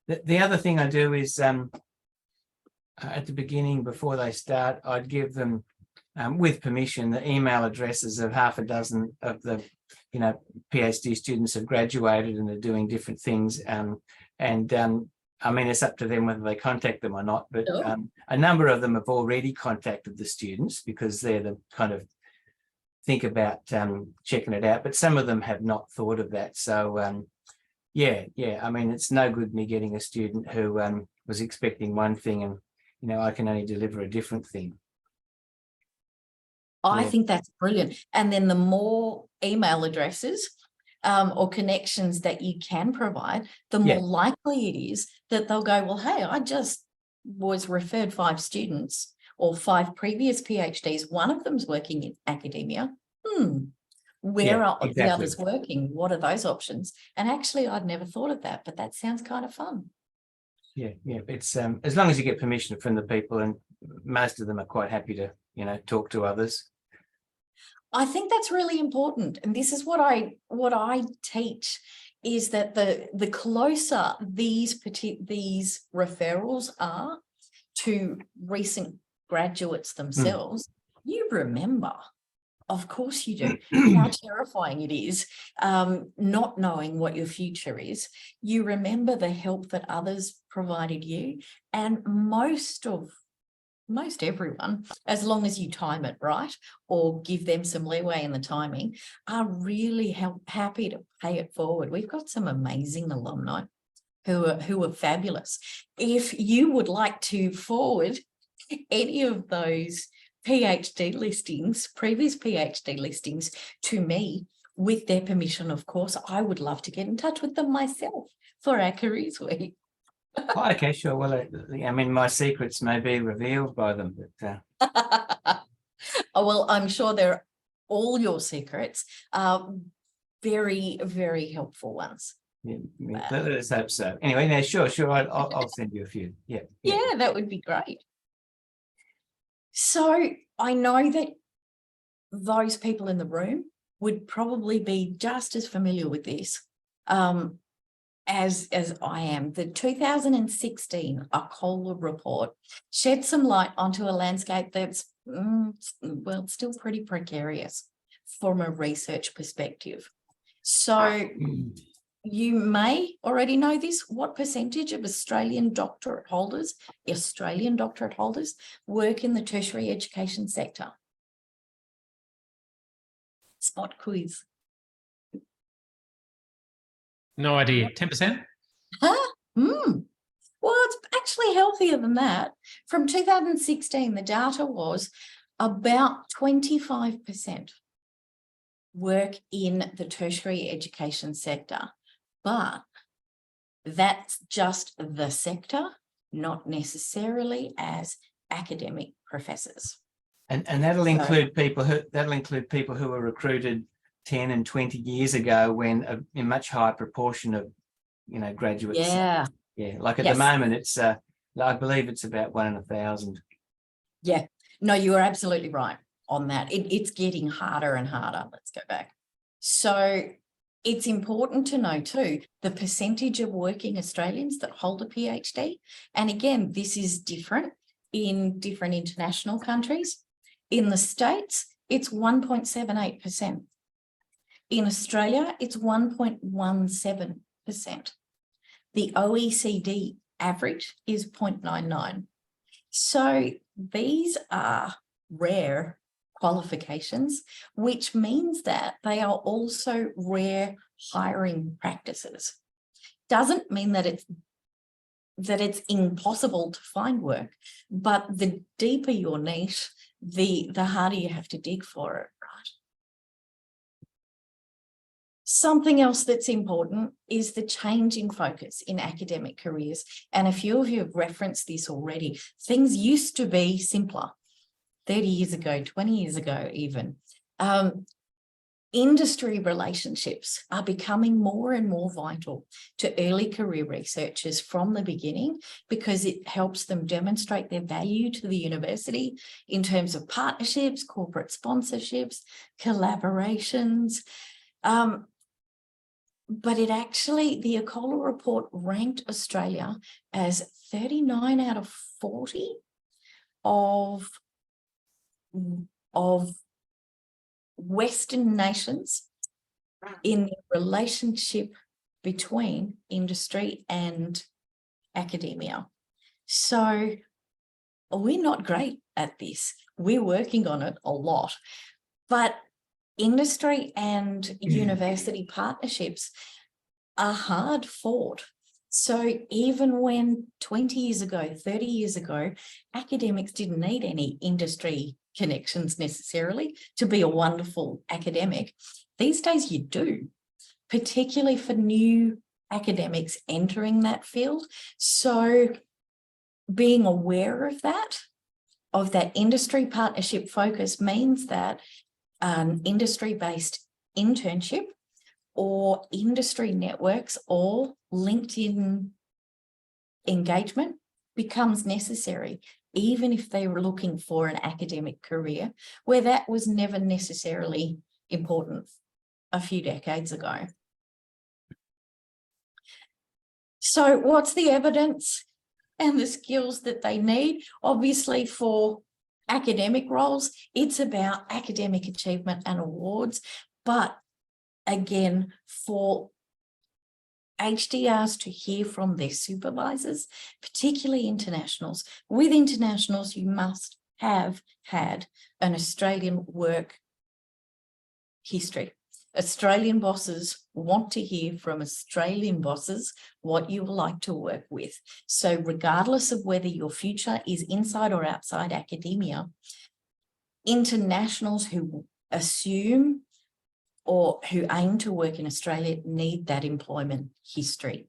The other thing I do is at the beginning, before they start, I'd give them, with permission, the email addresses of half a dozen of the, you know, PhD students have graduated and are doing different things. I mean, it's up to them whether they contact them or not, but a number of them have already contacted the students because they're the kind of think about checking it out, but some of them have not thought of that. So yeah, I mean, it's no good me getting a student who was expecting one thing and, you know, I can only deliver a different thing. I think that's brilliant. And then the more email addresses or connections that you can provide, the more likely it is that they'll go, well, hey, I just was referred 5 students or 5 previous PhDs. One of them's working in academia. Where are the others working? What are those options? And actually, I'd never thought of that, but that sounds kind of fun. Yeah. It's as long as you get permission from the people, and most of them are quite happy to, talk to others. I think that's really important. And this is what I teach, is that the closer these referrals are to recent graduates themselves, you remember. Of course you do. How terrifying it is, not knowing what your future is. You remember the help that others provided you, and most everyone, as long as you time it right or give them some leeway in the timing, are really happy to pay it forward. We've got some amazing alumni who are fabulous. If you would like to forward any of those PhD listings, previous PhD listings, to me, with their permission, of course, I would love to get in touch with them myself for our Careers Week. Oh, okay, sure. Well, I mean, my secrets may be revealed by them, but oh, well, I'm sure they're all your secrets are very, very helpful ones. Let's hope so. Anyway, no, sure. I'll send you a few. Yeah, that would be great. So I know that those people in the room would probably be just as familiar with this as I am. The 2016 Akola report shed some light onto a landscape that's, still pretty precarious from a research perspective. So you may already know this. What percentage of Australian doctorate holders work in the tertiary education sector? Spot quiz. No idea. 10%? Huh? Well, it's actually healthier than that. From 2016, the data was about 25% work in the tertiary education sector. But that's just the sector, not necessarily as academic professors. And that'll include people who were recruited 10 and 20 years ago, when a much higher proportion of graduates. Yeah. Like at the moment, it's I believe it's about 1 in 1,000. Yeah. No, you are absolutely right on that. It's getting harder and harder. Let's go back. So it's important to know too, the percentage of working Australians that hold a PhD. And again, this is different in different international countries. In the States, it's 1.78%. In Australia, it's 1.17%. The OECD average is 0.99. So these are rare qualifications, which means that they are also rare hiring practices. Doesn't mean that it's impossible to find work, but the deeper your niche, the harder you have to dig for it, right? Something else that's important is the change in focus in academic careers. And a few of you have referenced this already. Things used to be simpler 30 years ago, 20 years ago even. Industry relationships are becoming more and more vital to early career researchers from the beginning, because it helps them demonstrate their value to the university in terms of partnerships, corporate sponsorships, collaborations. But the Akola report ranked Australia as 39 out of 40 of Western nations in the relationship between industry and academia. So we're not great at this. We're working on it a lot, but industry and university partnerships are hard fought. So even when 20 years ago, 30 years ago, academics didn't need any industry connections necessarily to be a wonderful academic, these days you do, particularly for new academics entering that field. So being aware of that industry partnership focus means that an industry-based internship or industry networks or LinkedIn engagement becomes necessary, even if they were looking for an academic career, where that was never necessarily important a few decades ago. So what's the evidence and the skills that they need? Obviously, for academic roles, it's about academic achievement and awards. But again, for HDRs to hear from their supervisors, particularly internationals, with internationals, you must have had an Australian work history. Australian bosses want to hear from Australian bosses what you would like to work with. So regardless of whether your future is inside or outside academia, internationals who assume or who aim to work in Australia need that employment history.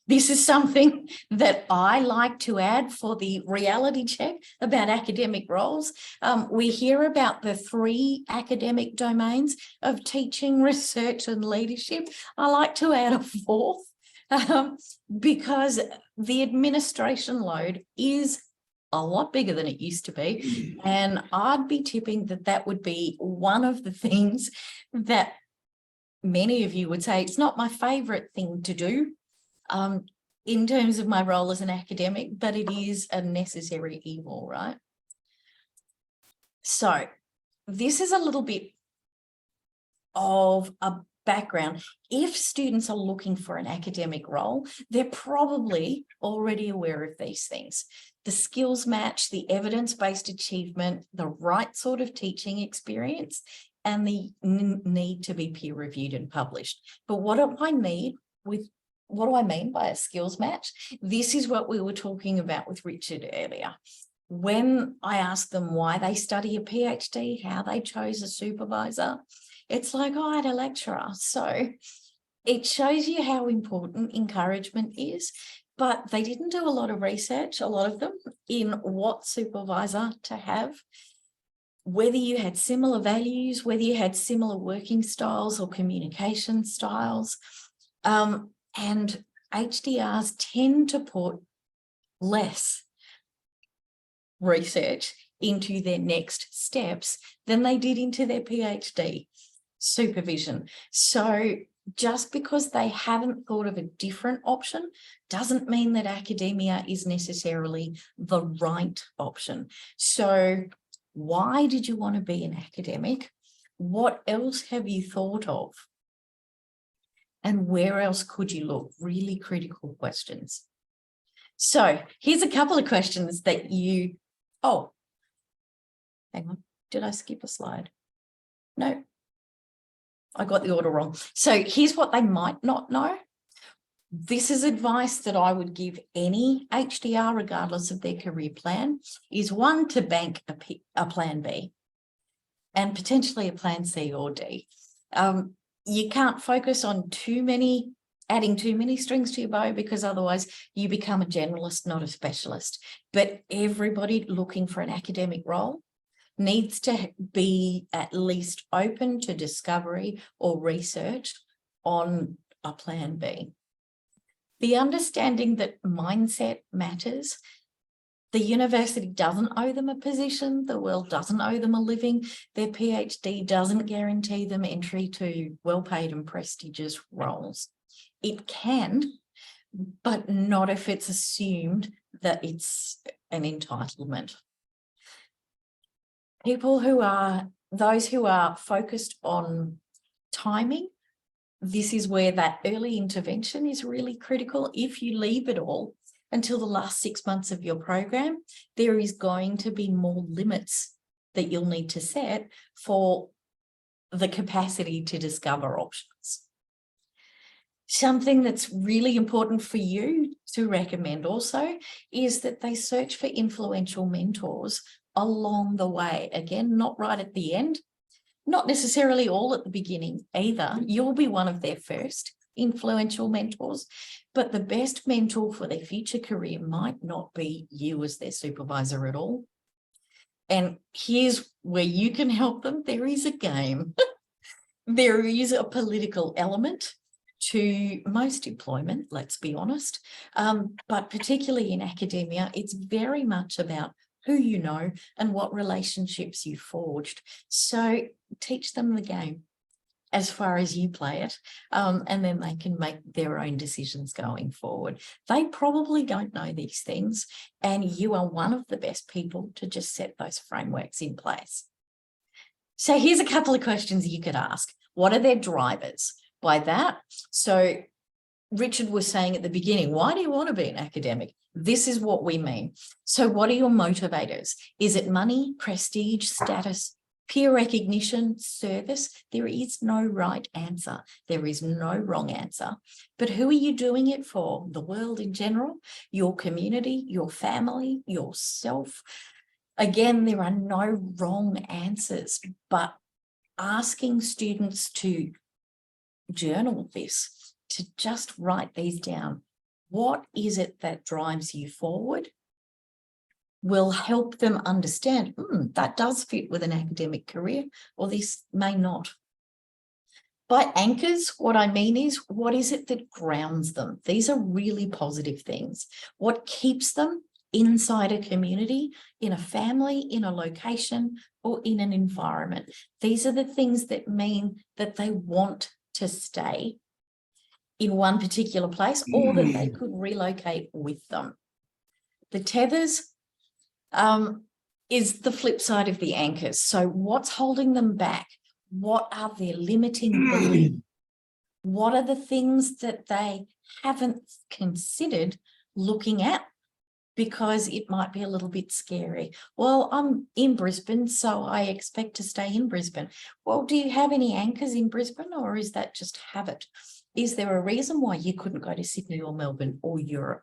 This is something that I like to add for the reality check about academic roles. We hear about the 3 academic domains of teaching, research, and leadership. I like to add a 4th because the administration load is a lot bigger than it used to be. And I'd be tipping that that would be one of the things that many of you would say, it's not my favorite thing to do in terms of my role as an academic, but it is a necessary evil, right? So this is a little bit of a background. If students are looking for an academic role, they're probably already aware of these things. The skills match, the evidence-based achievement, the right sort of teaching experience, and the need to be peer-reviewed and published. But what do I mean by a skills match? This is what we were talking about with Richard earlier. When I asked them why they study a PhD, how they chose a supervisor, it's like, oh, I had a lecturer. So it shows you how important encouragement is. But they didn't do a lot of research, a lot of them, in what supervisor to have, whether you had similar values, whether you had similar working styles or communication styles. And HDRs tend to put less research into their next steps than they did into their PhD supervision. So just because they haven't thought of a different option doesn't mean that academia is necessarily the right option. So why did you want to be an academic? What else have you thought of? And where else could you look? Really critical questions. So here's a couple of questions that you, oh, hang on, did I skip a slide? No. I got the order wrong. So here's what they might not know. This is advice that I would give any HDR, regardless of their career plan, is 1, to bank a plan B and potentially a plan C or D. You can't focus on adding too many strings to your bow, because otherwise you become a generalist, not a specialist. But everybody looking for an academic role needs to be at least open to discovery or research on a plan B. The understanding that mindset matters. The university doesn't owe them a position. The world doesn't owe them a living. Their PhD doesn't guarantee them entry to well-paid and prestigious roles. It can, but not if it's assumed that it's an entitlement. Those who are focused on timing, this is where that early intervention is really critical. If you leave it all until the last 6 months of your program, there is going to be more limits that you'll need to set for the capacity to discover options. Something that's really important for you to recommend also is that they search for influential mentors along the way. Again, not right at the end, not necessarily all at the beginning either. You'll be one of their first influential mentors, but the best mentor for their future career might not be you as their supervisor at all. And here's where you can help them. There is a game. There is a political element to most employment, let's be honest. But particularly in academia, it's very much about who you know and what relationships you forged. So teach them the game as far as you play it, and then they can make their own decisions going forward. They probably don't know these things, and you are one of the best people to just set those frameworks in place. So here's a couple of questions you could ask. What are their drivers? By that, so Richard was saying at the beginning, why do you want to be an academic? This is what we mean. So what are your motivators? Is it money, prestige, status, peer recognition, service? There is no right answer. There is no wrong answer. But who are you doing it for? The world in general, your community, your family, yourself. Again, there are no wrong answers, but asking students to journal this, to just write these down. What is it that drives you forward? Will help them understand, that does fit with an academic career, or this may not. By anchors, what I mean is, what is it that grounds them? These are really positive things. What keeps them inside a community, in a family, in a location, or in an environment? These are the things that mean that they want to stay in one particular place, or that they could relocate with them. The tethers is the flip side of the anchors. So what's holding them back? What are their limiting beliefs? What are the things that they haven't considered looking at because it might be a little bit scary? Well, I'm in Brisbane, so I expect to stay in Brisbane. Well, do you have any anchors in Brisbane, or is that just habit? Is there a reason why you couldn't go to Sydney or Melbourne or Europe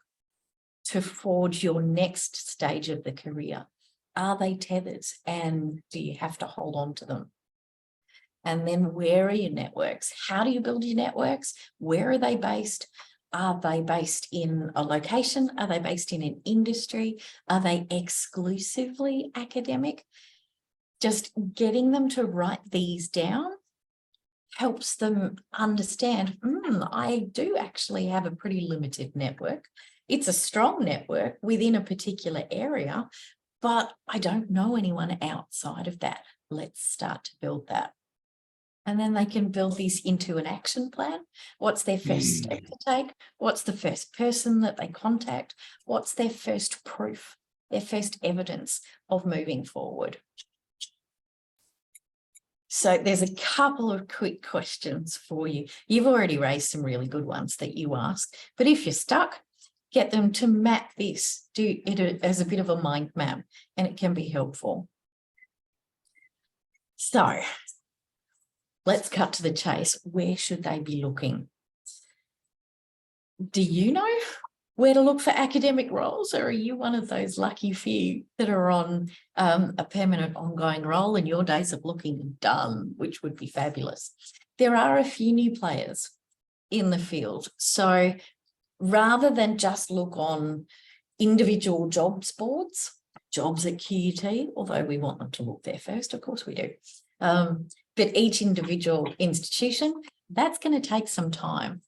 to forge your next stage of the career? Are they tethers, and do you have to hold on to them? And then where are your networks? How do you build your networks? Where are they based? Are they based in a location? Are they based in an industry? Are they exclusively academic? Just getting them to write these down helps them understand, I do actually have a pretty limited network. It's a strong network within a particular area, but I don't know anyone outside of that. Let's start to build that. And then they can build this into an action plan. What's their first step to take? What's the first person that they contact? What's their first proof, their first evidence of moving forward? So there's a couple of quick questions for you. You've already raised some really good ones that you asked, but if you're stuck, get them to map this, do it as a bit of a mind map, and it can be helpful. So let's cut to the chase. Where should they be looking? Do you know where to look for academic roles, or are you one of those lucky few that are on a permanent ongoing role and your days of looking are done, which would be fabulous? There are a few new players in the field. So rather than just look on individual jobs boards, jobs at QUT, although we want them to look there first, of course we do. But each individual institution, that's going to take some time.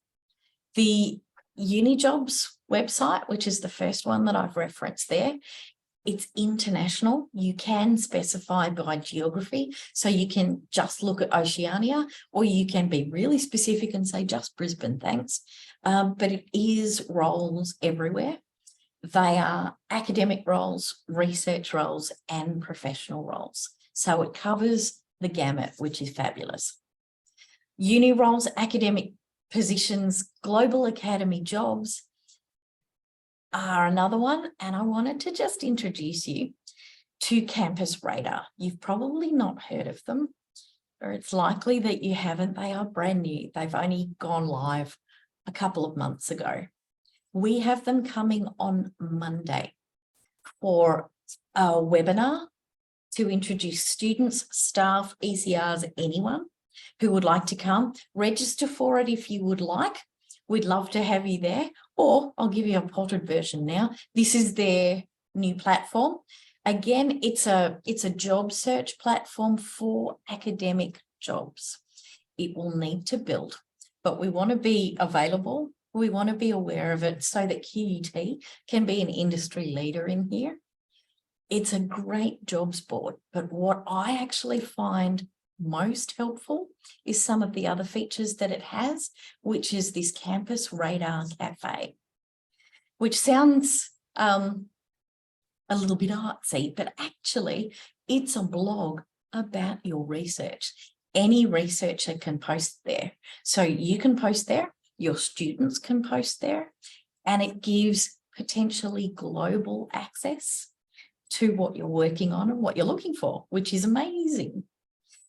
The UniJobs website, which is the first one that I've referenced there, it's international. You can specify by geography. So you can just look at Oceania, or you can be really specific and say just Brisbane, thanks. But it is roles everywhere. They are academic roles, research roles, and professional roles. So it covers the gamut, which is fabulous. Uni roles, academic positions, global academy jobs are another one. And I wanted to just introduce you to Campus Radar. You've probably not heard of them, or it's likely that you haven't. They are brand new. They've only gone live a couple of months ago. We have them coming on Monday for a webinar to introduce students, staff, ECRs, anyone who would like to come. Register for it if you would like. We'd love to have you there, or I'll give you a potted version now. This is their new platform. Again, it's a job search platform for academic jobs. It will need to build, but we want to be available. We want to be aware of it so that QUT can be an industry leader in here. It's a great jobs board, but what I actually find most helpful is some of the other features that it has, which is this Campus Radar Cafe, which sounds a little bit artsy, but actually it's a blog about your research. Any researcher can post there. So you can post there, your students can post there, and it gives potentially global access to what you're working on and what you're looking for, which is amazing.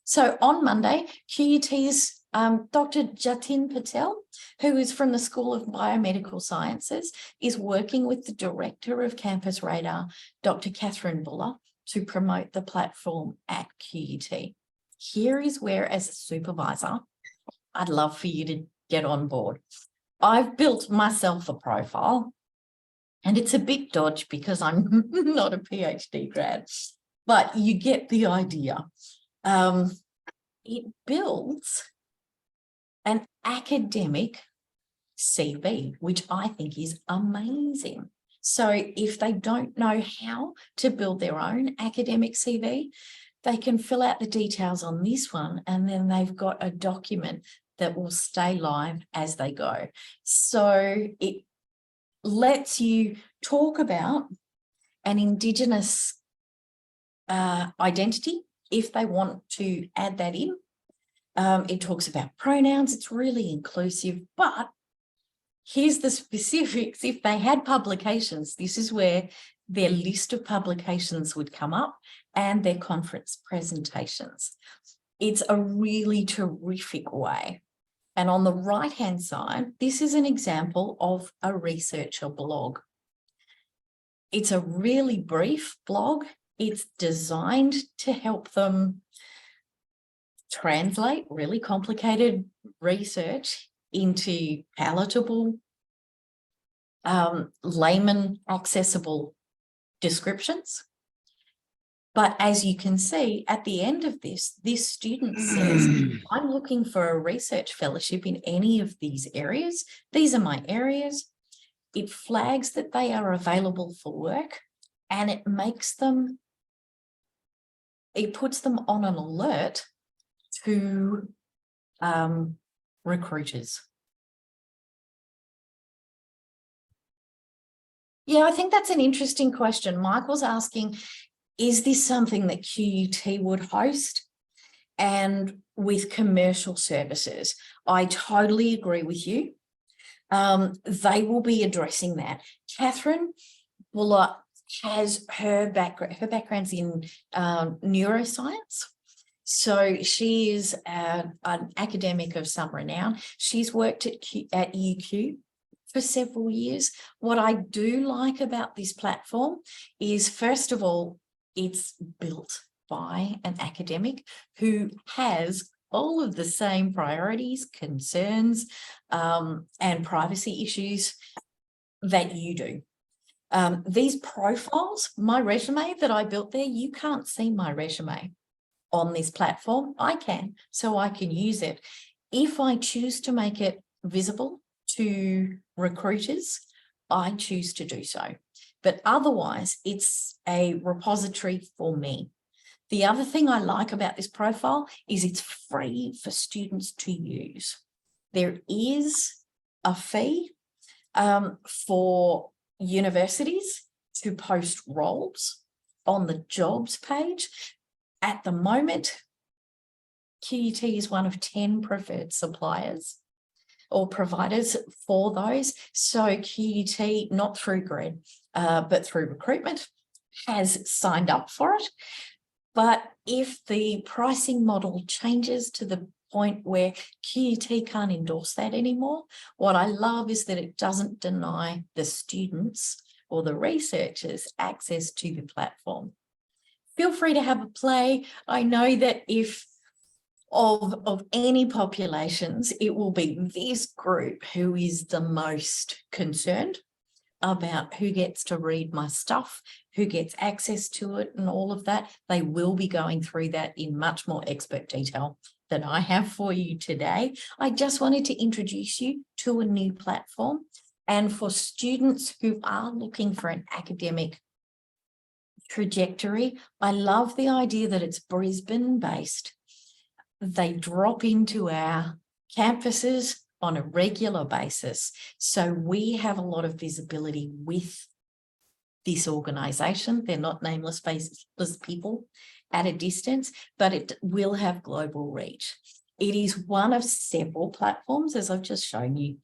So on Monday, QUT's Dr. Jatin Patel, who is from the School of Biomedical Sciences, is working with the Director of Campus Radar, Dr. Catherine Buller, to promote the platform at QUT. Here is where, as a supervisor, I'd love for you to get on board. I've built myself a profile, and it's a bit dodgy because I'm not a PhD grad, but you get the idea. It builds an academic CV, which I think is amazing. So if they don't know how to build their own academic CV, they can fill out the details on this one, and then they've got a document that will stay live as they go. So it lets you talk about an Indigenous identity if they want to add that in. It talks about pronouns. It's really inclusive, but here's the specifics. If they had publications, this is where their list of publications would come up and their conference presentations. It's a really terrific way. And on the right-hand side, this is an example of a researcher blog. It's a really brief blog. It's designed to help them translate really complicated research into palatable, layman accessible descriptions. But as you can see, at the end of this student says, I'm looking for a research fellowship in any of these areas. These are my areas. It flags that they are available for work, and it makes them, it puts them on an alert to recruiters. Yeah, I think that's an interesting question. Michael's asking, is this something that QUT would host? And with commercial services, I totally agree with you. They will be addressing that. Catherine Buller has her background's in neuroscience. So she is an academic of some renown. She's worked at UQ for several years. What I do like about this platform is, first of all, it's built by an academic who has all of the same priorities, concerns, and privacy issues that you do. These profiles, my resume that I built there, you can't see my resume on this platform. I can, so I can use it. If I choose to make it visible to recruiters, I choose to do so. But otherwise, it's a repository for me. The other thing I like about this profile is it's free for students to use. There is a fee for universities to post roles on the jobs page. At the moment, QUT is one of 10 preferred suppliers or providers for those. So QUT, not through Grid, but through recruitment, has signed up for it. But if the pricing model changes to the point where QUT can't endorse that anymore, what I love is that it doesn't deny the students or the researchers access to the platform. feel free to have a play. I know that if of any populations, it will be this group who is the most concerned about who gets to read my stuff, who gets access to it and all of that. They will be going through that in much more expert detail than I have for you today. I just wanted to introduce you to a new platform. And for students who are looking for an academic trajectory, I love the idea that it's Brisbane based. They drop into our campuses on a regular basis. So we have a lot of visibility with this organisation. They're not nameless, faceless people at a distance, but it will have global reach. It is one of several platforms, as I've just shown you.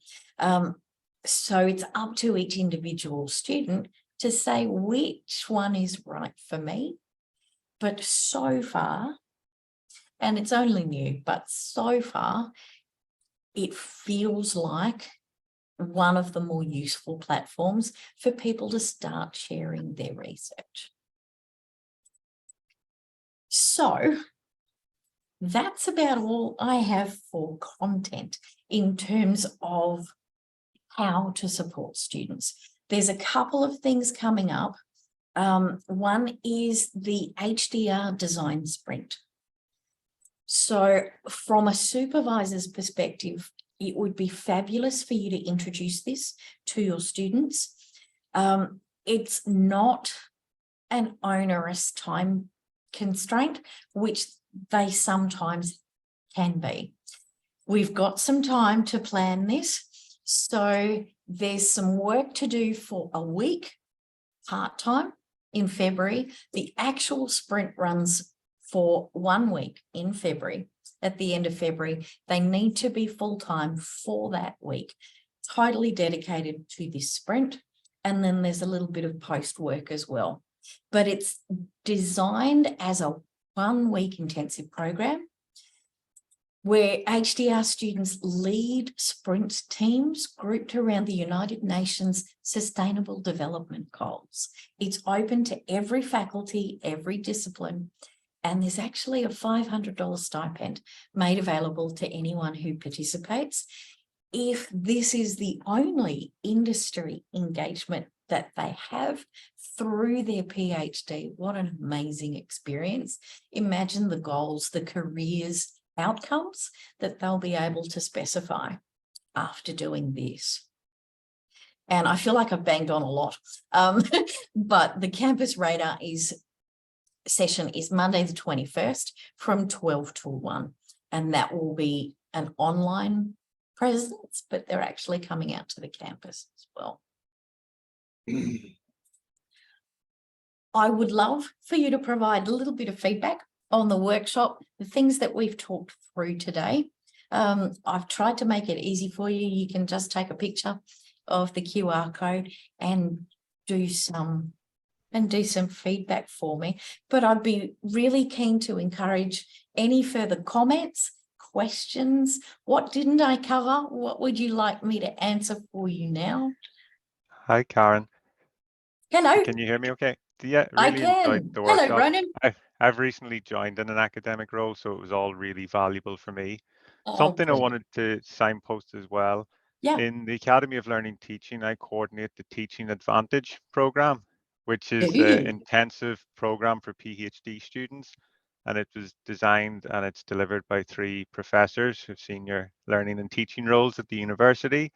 So it's up to each individual student to say which one is right for me. But so far, and it's only new, but so far, it feels like one of the more useful platforms for people to start sharing their research. So that's about all I have for content in terms of how to support students. There's a couple of things coming up. One is the HDR design sprint. So from a supervisor's perspective, it would be fabulous for you to introduce this to your students. It's not an onerous time constraint, which they sometimes can be. We've got some time to plan this. So there's some work to do for a week, part-time in February. The actual sprint runs for 1 week in February. At the end of February, they need to be full-time for that week, totally dedicated to this sprint. And then there's a little bit of post work as well. But it's designed as a 1 week intensive program where HDR students lead sprint teams grouped around the United Nations Sustainable Development Goals. It's open to every faculty, every discipline, and there's actually a $500 stipend made available to anyone who participates. If this is the only industry engagement that they have through their PhD, what an amazing experience. Imagine the goals, the careers, outcomes that they'll be able to specify after doing this. And I feel like I've banged on a lot, but the Campus Radar session is Monday the 21st from 12 to 1, and that will be an online presence, but they're actually coming out to the campus as well. I would love for you to provide a little bit of feedback on the workshop, the things that we've talked through today. I've tried to make it easy for you. You can just take a picture of the QR code and do some feedback for me. But I'd be really keen to encourage any further comments, questions. What didn't I cover? What would you like me to answer for you now? Hi, Karen. Hello. Can you hear me okay? Yeah, I really can. enjoyed the Hello, workshop. Ronan. I've recently joined in an academic role, so it was all really valuable for me. Oh, Something I brilliant. wanted to signpost as well. Yeah. In the Academy of Learning Teaching, I coordinate the Teaching Advantage program, which is Ooh. an intensive program for PhD students. And it was designed and it's delivered by 3 professors who've senior learning and teaching roles at the university.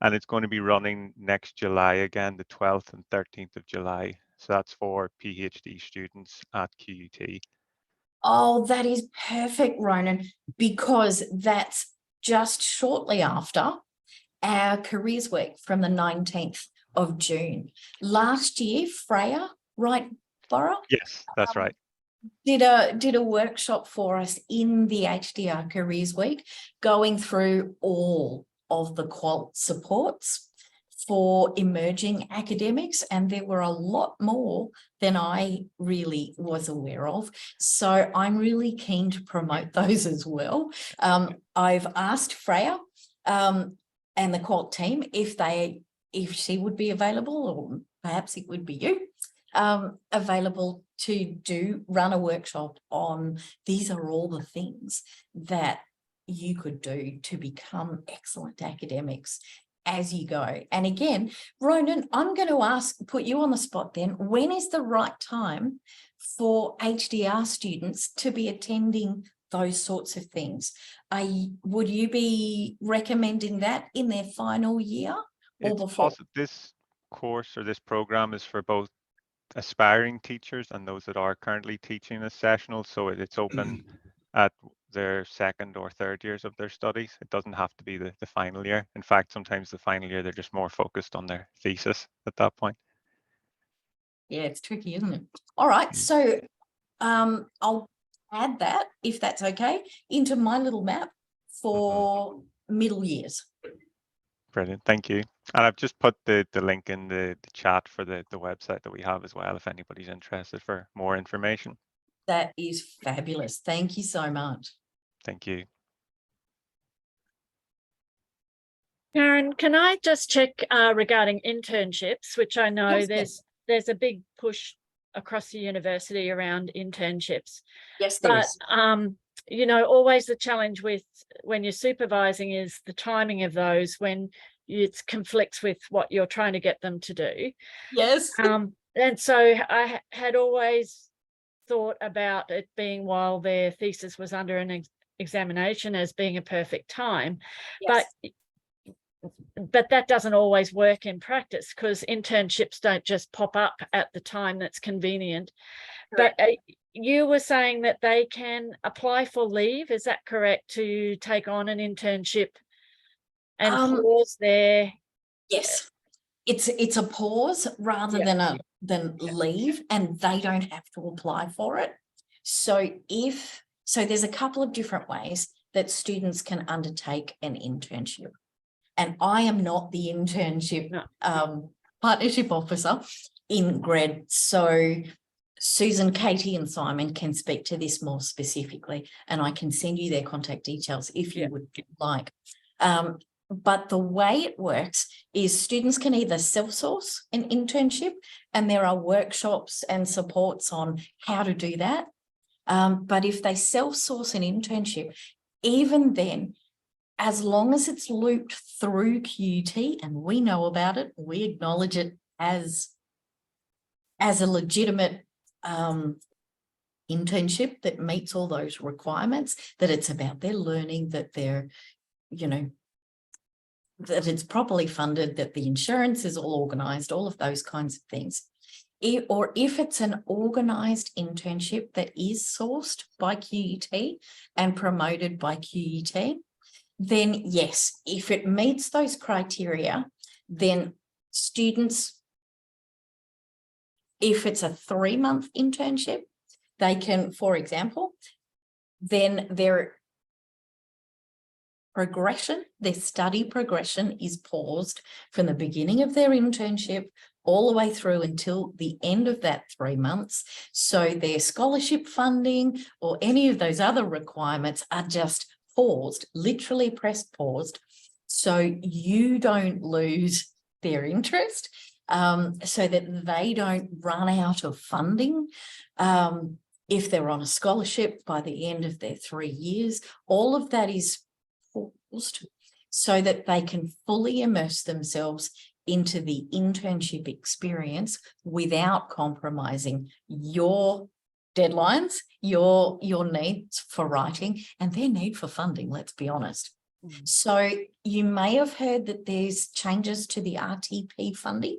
And it's going to be running next July again, the 12th and 13th of July. So that's for PhD students at QUT. Oh, that is perfect, Ronan, because that's just shortly after our Careers Week from the 19th of June. Last year, Freya, right, Laura? Yes, that's right. Did a workshop for us in the HDR Careers Week, going through all of the qual supports for emerging academics, and there were a lot more than I really was aware of. So I'm really keen to promote those as well. I've asked Freya and the qual team if she would be available, or perhaps it would be you, available to run a workshop on these are all the things that you could do to become excellent academics as you go. And again, Ronan, I'm going to put you on the spot then. When is the right time for HDR students to be attending those sorts of things? Would you be recommending that in their final year or before? This course or this program is for both aspiring teachers and those that are currently teaching as sessional. So it's open at their second or third years of their studies. It doesn't have to be the final year. In fact, sometimes the final year, they're just more focused on their thesis at that point. Yeah, it's tricky, isn't it? All right. So I'll add that, if that's okay, into my little map for middle years. Brilliant. Thank you. And I've just put the link in the chat for the website that we have as well, if anybody's interested for more information. That is fabulous. Thank you so much. Thank you. Karen, can I just check regarding internships, which I know Yes, there's a big push across the university around internships. Yes, there But is. you know, always the challenge with when you're supervising is the timing of those when it conflicts with what you're trying to get them to do. Yes. And so I had always thought about it being while their thesis was under an examination as being a perfect time. Yes. But that doesn't always work in practice because internships don't just pop up at the time that's convenient. Correct. But you were saying that they can apply for leave, is that correct, to take on an internship and pause there? Yes, it's a pause rather than leave, and they don't have to apply for it. So there's a couple of different ways that students can undertake an internship. And I am not the internship partnership officer in GRED. So Susan, Katie and Simon can speak to this more specifically, and I can send you their contact details if you would like. But the way it works is students can either self-source an internship, and there are workshops and supports on how to do that. But if they self-source an internship, even then, as long as it's looped through QUT and we know about it, we acknowledge it as a legitimate internship that meets all those requirements, that it's about their learning, that they're, you know, that it's properly funded, that the insurance is all organised, all of those kinds of things. Or if it's an organised internship that is sourced by QUT and promoted by QUT, then yes, if it meets those criteria, then students, if it's a 3-month internship, they can, for example, then their study progression is paused from the beginning of their internship all the way through until the end of that 3 months. So their scholarship funding or any of those other requirements are just paused, literally pressed paused, so you don't lose their interest, so that they don't run out of funding. If they're on a scholarship by the end of their 3 years, all of that is paused so that they can fully immerse themselves into the internship experience without compromising your deadlines, your needs for writing and their need for funding, let's be honest. So you may have heard that there's changes to the RTP funding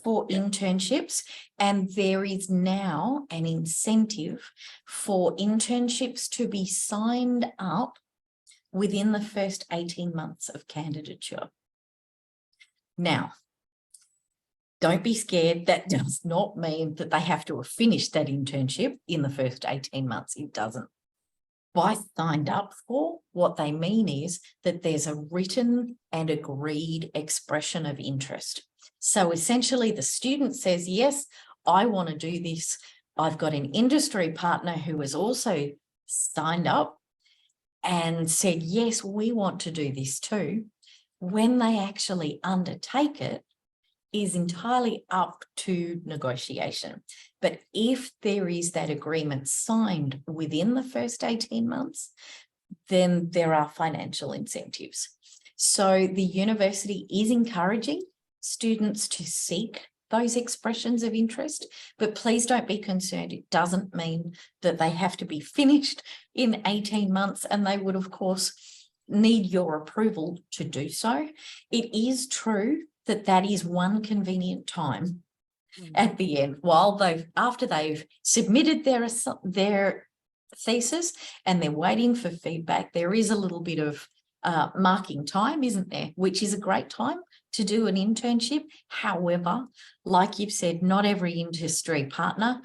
for internships, and there is now an incentive for internships to be signed up within the first 18 months of candidature. Now, don't be scared. That does not mean that they have to have finished that internship in the first 18 months. It doesn't. By signed up for, what they mean is that there's a written and agreed expression of interest. So essentially the student says, yes, I want to do this. I've got an industry partner who has also signed up and said, yes, we want to do this too. When they actually undertake it, is entirely up to negotiation. But if there is that agreement signed within the first 18 months, then there are financial incentives. So the university is encouraging students to seek those expressions of interest, but please don't be concerned. It doesn't mean that they have to be finished in 18 months, and they would, of course, need your approval to do so. It is true that that is one convenient time at the end, after they've submitted their thesis and they're waiting for feedback. There is a little bit of marking time, isn't there, which is a great time to do an internship. However, like you've said, not every industry partner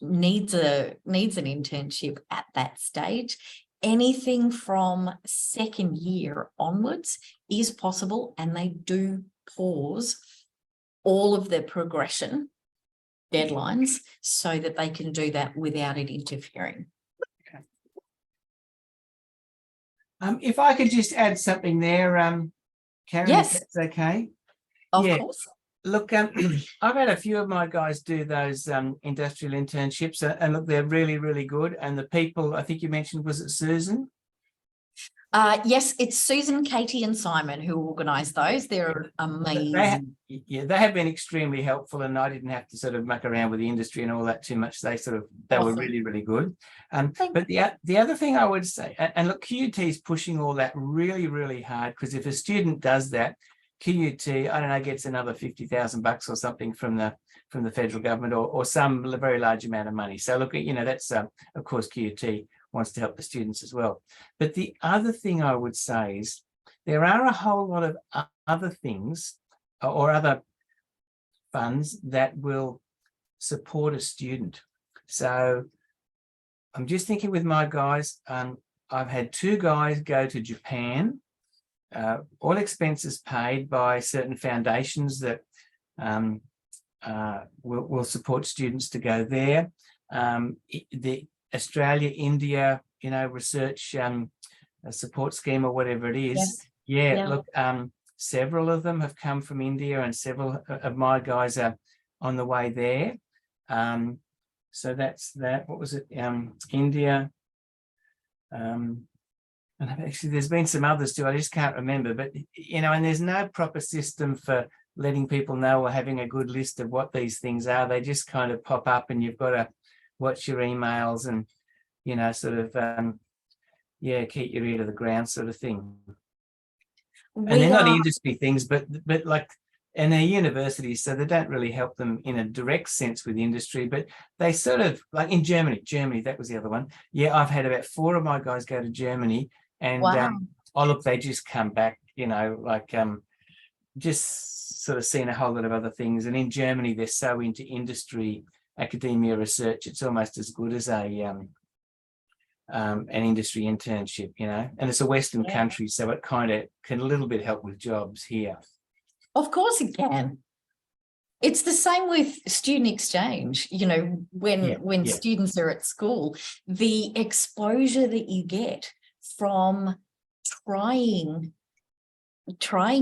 needs an internship at that stage. Anything from second year onwards is possible, and they do pause all of their progression deadlines so that they can do that without it interfering. If I could just add something there, Karen, Yes. if that's okay. Of Yeah. course. Look, I've had a few of my guys do those industrial internships, and look, they're really, really good. And the people, I think you mentioned, was it Susan? Yes, it's Susan, Katie, and Simon who organise those. They're amazing. They have been extremely helpful, and I didn't have to sort of muck around with the industry and all that too much. They were Awesome. really, really good. But the other thing I would say, and look, QUT is pushing all that really, really hard, because if a student does that, QUT, I don't know, gets another $50,000 or something from the federal government, or some very large amount of money. So look, that's of course QUT wants to help the students as well. But the other thing I would say is there are a whole lot of other things or other funds that will support a student. So I'm just thinking with my guys, I've had 2 guys go to Japan, all expenses paid by certain foundations that will support students to go there. The Australia, India, research support scheme or whatever it is. Yes. Yeah, look, several of them have come from India, and several of my guys are on the way there. So that's that. What was it? India. And actually, there's been some others too. I just can't remember. But and there's no proper system for letting people know or having a good list of what these things are. They just kind of pop up, and you've got to watch your emails and sort of keep your ear to the ground, sort of thing. And they're not industry things, but like, and they're universities, so they don't really help them in a direct sense with industry, but they sort of, like in Germany, that was the other one. Yeah, I've had about 4 of my guys go to Germany, and look, they just come back, just sort of seeing a whole lot of other things. And in Germany, they're so into industry, academia, research, it's almost as good as an industry internship, and it's a Western country, so it kind of can a little bit help with jobs here. Of course it can. It's the same with student exchange. When students are at school, the exposure that you get from trying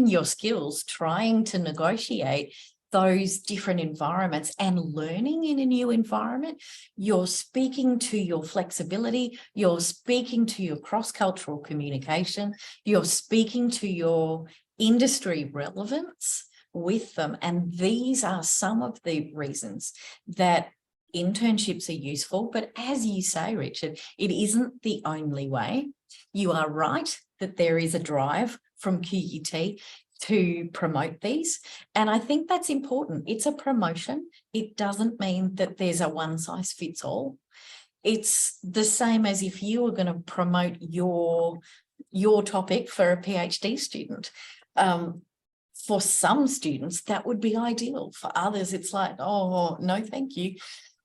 your skills, trying to negotiate those different environments and learning in a new environment, you're speaking to your flexibility, you're speaking to your cross-cultural communication, you're speaking to your industry relevance with them. And these are some of the reasons that internships are useful. But as you say, Richard, it isn't the only way. You are right that there is a drive from QUT to promote these. And I think that's important. It's a promotion. It doesn't mean that there's a one size fits all. It's the same as if you were going to promote your topic for a PhD student. For some students, that would be ideal. For others, it's like, oh, no, thank you.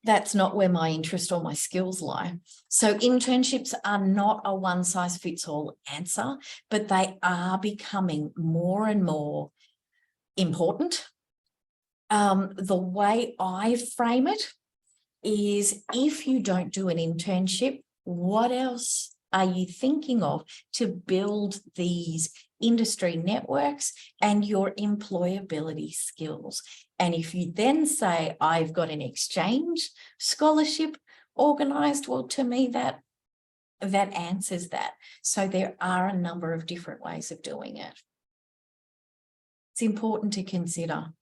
That's not where my interest or my skills lie. So internships are not a one size fits all answer, but they are becoming more and more important. The way I frame it is, if you don't do an internship, what else are you thinking of to build these industry networks and your employability skills? And if you then say, I've got an exchange scholarship organized, well, to me, that answers that. So there are a number of different ways of doing it. It's important to consider.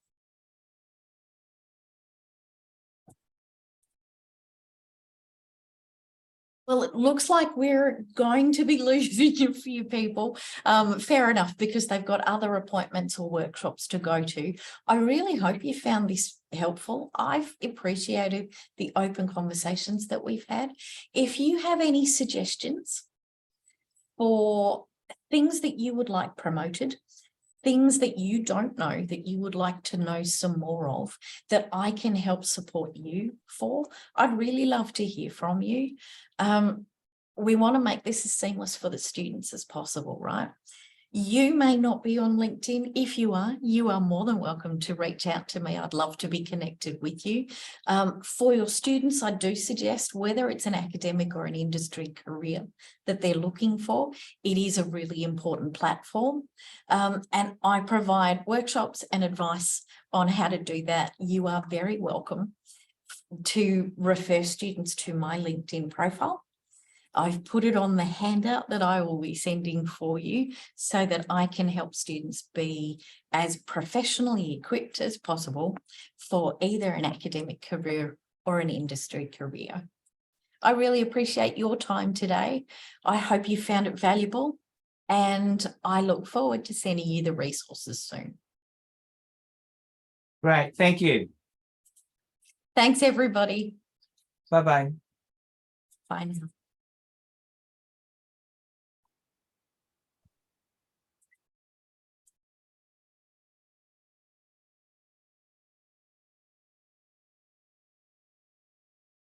Well, it looks like we're going to be losing a few people. Fair enough, because they've got other appointments or workshops to go to. I really hope you found this helpful. I've appreciated the open conversations that we've had. If you have any suggestions for things that you would like promoted, things that you don't know that you would like to know some more of, that I can help support you for, I'd really love to hear from you. We want to make this as seamless for the students as possible, right? You may not be on LinkedIn. If you are more than welcome to reach out to me. I'd love to be connected with you. For your students, I do suggest, whether it's an academic or an industry career that they're looking for, it is a really important platform. And I provide workshops and advice on how to do that. You are very welcome to refer students to my LinkedIn profile. I've put it on the handout that I will be sending for you so that I can help students be as professionally equipped as possible for either an academic career or an industry career. I really appreciate your time today. I hope you found it valuable, and I look forward to sending you the resources soon. Great. Thank you. Thanks, everybody. Bye-bye. Bye now.